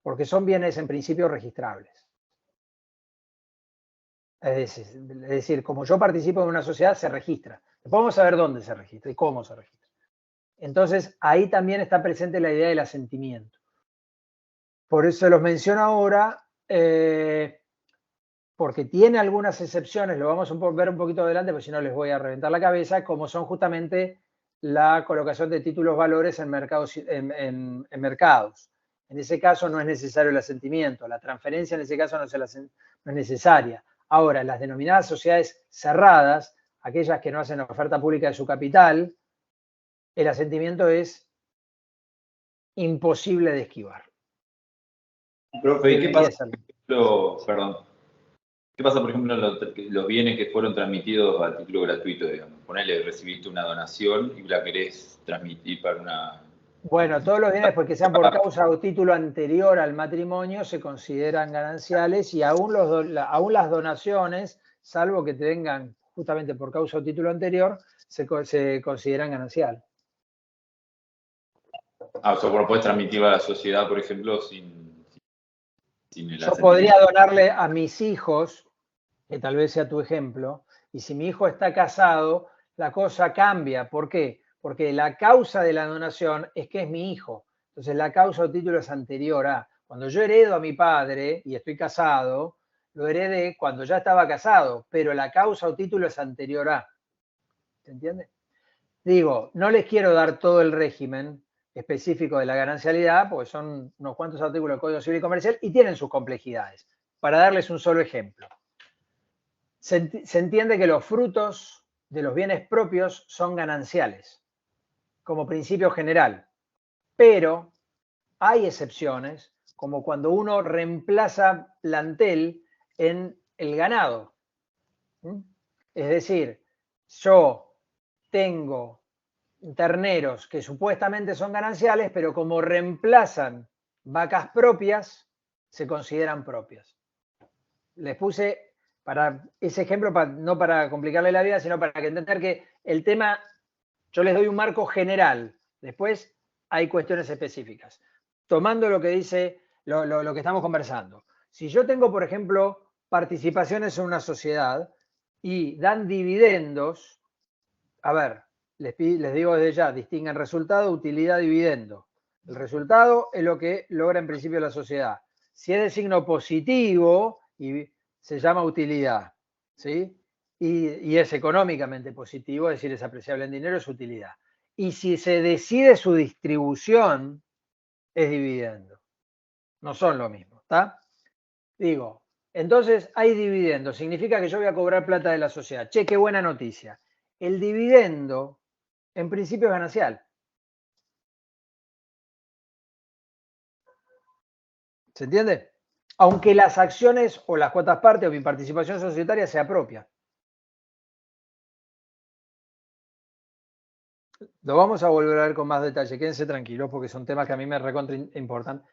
porque son bienes en principio registrables. Es decir, como yo participo en una sociedad, se registra. Después vamos a ver dónde se registra y cómo se registra. Entonces, ahí también está presente la idea del asentimiento. Por eso los menciono ahora, porque tiene algunas excepciones, lo vamos a ver un poquito adelante, porque si no les voy a reventar la cabeza, como son justamente la colocación de títulos valores en mercados. En ese caso no es necesario el asentimiento, la transferencia en ese caso no es necesaria. Ahora, las denominadas sociedades cerradas, aquellas que no hacen oferta pública de su capital, el asentimiento es imposible de esquivar. Profe, ¿y qué pasa, por ejemplo, qué pasa, por ejemplo, los bienes que fueron transmitidos a título gratuito, digamos? Ponele, recibiste una donación y la querés transmitir para una... Bueno, todos los bienes, porque sean por causa o título anterior al matrimonio, se consideran gananciales, y aún las donaciones, salvo que te vengan justamente por causa o título anterior, se consideran gananciales. O sea, vos podés transmitirlo a la sociedad, por ejemplo, sin el Yo podría donarle a mis hijos, que tal vez sea tu ejemplo, y si mi hijo está casado, la cosa cambia. ¿Por qué? Porque la causa de la donación es que es mi hijo. Entonces la causa o título es anterior a. Cuando yo heredo a mi padre y estoy casado, lo heredé cuando ya estaba casado, pero la causa o título es anterior a. ¿Se entiende? Digo, no les quiero dar todo el régimen específico de la ganancialidad, porque son unos cuantos artículos del Código Civil y Comercial y tienen sus complejidades. Para darles un solo ejemplo. Se entiende que los frutos de los bienes propios son gananciales, como principio general, pero hay excepciones, como cuando uno reemplaza plantel en el ganado. Es decir, yo tengo terneros que supuestamente son gananciales, pero como reemplazan vacas propias, se consideran propias. Les puse para ese ejemplo, no para complicarle la vida, sino para entender que el tema, yo les doy un marco general, después hay cuestiones específicas. Tomando lo que dice, lo que estamos conversando. Si yo tengo, por ejemplo, participaciones en una sociedad y dan dividendos, a ver, les digo desde ya, distingan resultado, utilidad, dividendo. El resultado es lo que logra en principio la sociedad. Si es de signo positivo, se llama utilidad, ¿sí? Y es económicamente positivo, es decir, es apreciable en dinero, es utilidad. Y si se decide su distribución, es dividendo. No son lo mismo, ¿está? Digo, entonces hay dividendo, significa que yo voy a cobrar plata de la sociedad. Che, qué buena noticia. El dividendo, en principio, es ganancial. ¿Se entiende? Aunque las acciones o las cuotas parte o mi participación societaria sea propia. Lo vamos a volver a ver con más detalle, quédense tranquilos porque son temas que a mí me recontra importan.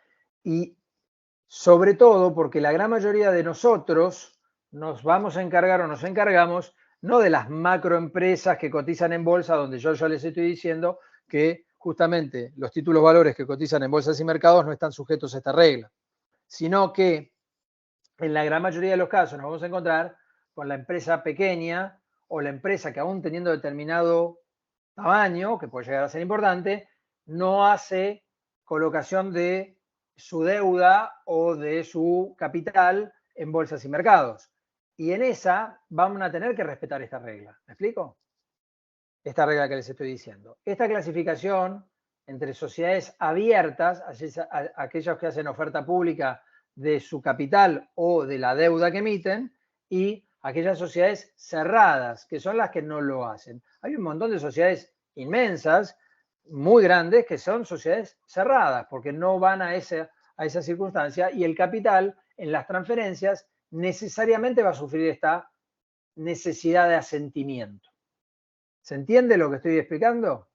Y sobre todo porque la gran mayoría de nosotros nos vamos a encargar o nos encargamos no de las macroempresas que cotizan en bolsa, donde yo les estoy diciendo que justamente los títulos valores que cotizan en bolsas y mercados no están sujetos a esta regla, sino que en la gran mayoría de los casos nos vamos a encontrar con la empresa pequeña o la empresa que aún teniendo determinado tamaño, que puede llegar a ser importante, no hace colocación de su deuda o de su capital en bolsas y mercados. Y en esa vamos a tener que respetar esta regla. ¿Me explico? Esta regla que les estoy diciendo. Esta clasificación entre sociedades abiertas, aquellos que hacen oferta pública de su capital o de la deuda que emiten, y aquellas sociedades cerradas, que son las que no lo hacen. Hay un montón de sociedades inmensas, muy grandes, que son sociedades cerradas, porque no van a esa circunstancia, y el capital en las transferencias necesariamente va a sufrir esta necesidad de asentimiento. ¿Se entiende lo que estoy explicando?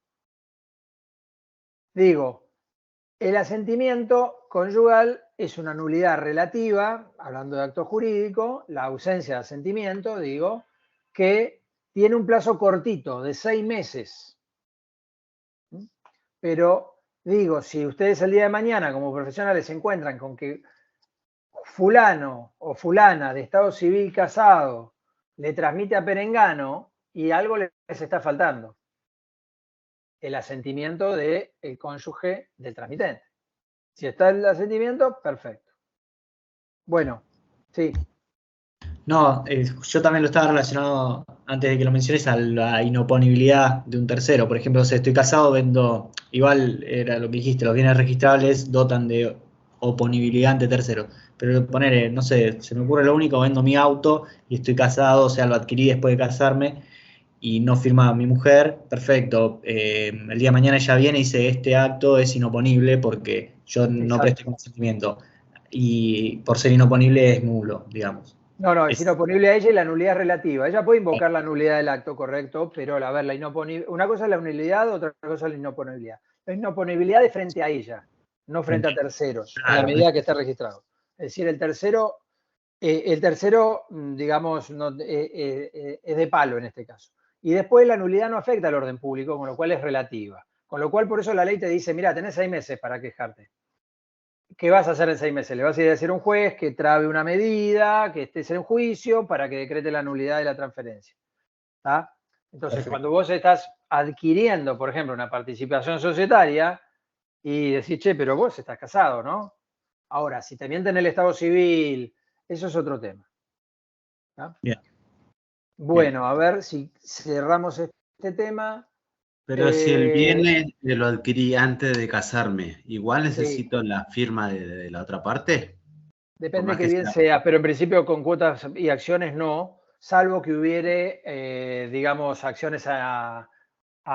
digo, el asentimiento conyugal es una nulidad relativa, hablando de acto jurídico, la ausencia de asentimiento, digo, que tiene un plazo cortito, de 6 meses. Pero, digo, si ustedes el día de mañana como profesionales se encuentran con que fulano o fulana de estado civil casado le transmite a perengano y algo les está faltando, el asentimiento del cónyuge del transmitente. Si está el asentimiento, perfecto. Bueno, sí. No, yo también lo estaba relacionado, antes de que lo menciones, a la inoponibilidad de un tercero. Por ejemplo, si estoy casado, vendo, igual era lo que dijiste, los bienes registrables dotan de oponibilidad ante terceros. Pero poner, no sé, se me ocurre lo único, vendo mi auto y estoy casado, o sea, lo adquirí después de casarme y no firma mi mujer, perfecto. El día de mañana ella viene y dice, este acto es inoponible porque yo no presté consentimiento. Y por ser inoponible es nulo, digamos. No, es inoponible a ella y la nulidad es relativa. Ella puede invocar la nulidad del acto, correcto, pero a ver, una cosa es la nulidad, otra cosa es la inoponibilidad. La inoponibilidad es frente a ella, no frente a terceros, en la medida que esté registrado. Es decir, el tercero, digamos, es de palo en este caso. Y después la nulidad no afecta al orden público, con lo cual es relativa. Con lo cual, por eso la ley te dice, mira, tenés 6 meses para quejarte. ¿Qué vas a hacer en 6 meses? Le vas a ir a decir a un juez que trabe una medida, que estés en juicio para que decrete la nulidad de la transferencia. ¿Tá? Entonces, perfecto. Cuando vos estás adquiriendo, por ejemplo, una participación societaria y decís, che, pero vos estás casado, ¿no? Ahora, si te mienten el estado civil, eso es otro tema. ¿Tá? Bien. Bueno, a ver si cerramos este tema. Pero si el bien lo adquirí antes de casarme, ¿igual necesito la firma de la otra parte? Depende de qué bien sea, pero en principio con cuotas y acciones no, salvo que hubiere, digamos, acciones a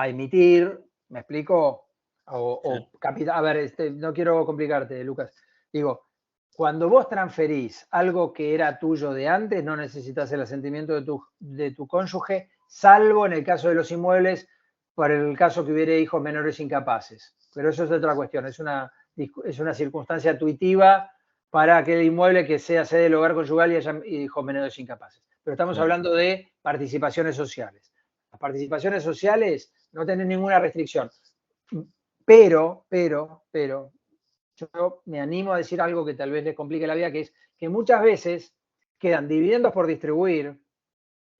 emitir, ¿me explico? O capital. A ver, no quiero complicarte, Lucas. Digo, cuando vos transferís algo que era tuyo de antes, no necesitas el asentimiento de tu cónyuge, salvo en el caso de los inmuebles, para el caso que hubiere hijos menores incapaces. Pero eso es otra cuestión, es una circunstancia tuitiva para aquel inmueble que sea sede del hogar conyugal y haya hijos menores incapaces. Pero estamos hablando de participaciones sociales. Las participaciones sociales no tienen ninguna restricción. Pero, yo me animo a decir algo que tal vez les complique la vida, que es que muchas veces quedan dividendos por distribuir.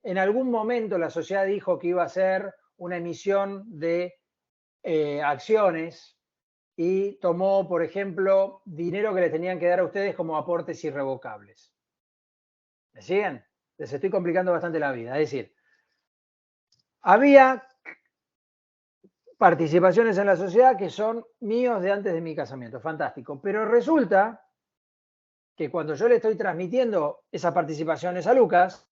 En algún momento la sociedad dijo que iba a hacer una emisión de acciones y tomó, por ejemplo, dinero que le tenían que dar a ustedes como aportes irrevocables. ¿Me siguen? Les estoy complicando bastante la vida. Es decir, había participaciones en la sociedad que son míos de antes de mi casamiento. Fantástico. Pero resulta que cuando yo le estoy transmitiendo esas participaciones a Lucas,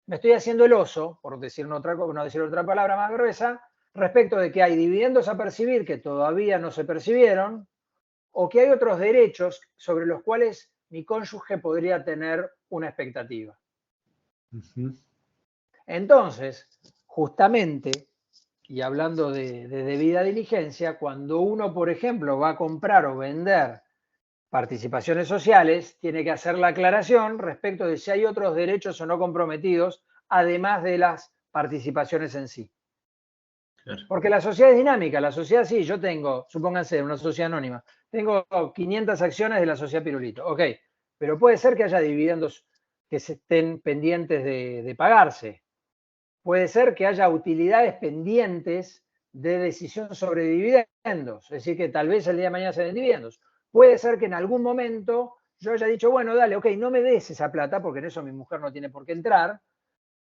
me estoy haciendo el oso, por decir no decir otra palabra más gruesa, respecto de que hay dividendos a percibir que todavía no se percibieron, o que hay otros derechos sobre los cuales mi cónyuge podría tener una expectativa. Entonces, justamente, y hablando de debida diligencia, cuando uno, por ejemplo, va a comprar o vender participaciones sociales, tiene que hacer la aclaración respecto de si hay otros derechos o no comprometidos, además de las participaciones en sí. Claro. Porque la sociedad es dinámica, la sociedad sí, yo tengo, supónganse, una sociedad anónima, tengo 500 acciones de la sociedad Pirulito, ok, pero puede ser que haya dividendos que se estén pendientes de pagarse, puede ser que haya utilidades pendientes de decisión sobre dividendos, es decir, que tal vez el día de mañana se den dividendos. Puede ser que en algún momento yo haya dicho, bueno, dale, ok, no me des esa plata, porque en eso mi mujer no tiene por qué entrar,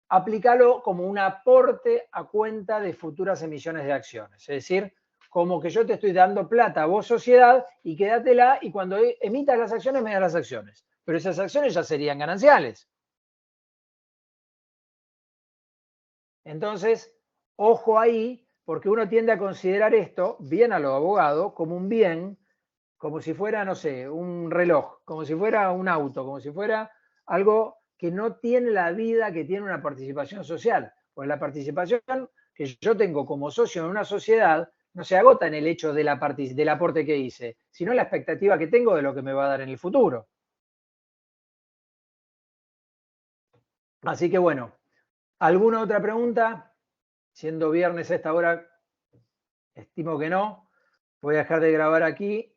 aplícalo como un aporte a cuenta de futuras emisiones de acciones. Es decir, como que yo te estoy dando plata a vos, sociedad, y quédatela, y cuando emitas las acciones, me das las acciones. Pero esas acciones ya serían gananciales. Entonces, ojo ahí, porque uno tiende a considerar esto, bien a los abogados, como un bien, como si fuera, no sé, un reloj, como si fuera un auto, como si fuera algo que no tiene la vida que tiene una participación social. Pues la participación que yo tengo como socio en una sociedad no se agota en el hecho del aporte que hice, sino en la expectativa que tengo de lo que me va a dar en el futuro. Así que bueno, ¿alguna otra pregunta? Siendo viernes a esta hora, estimo que no. Voy a dejar de grabar aquí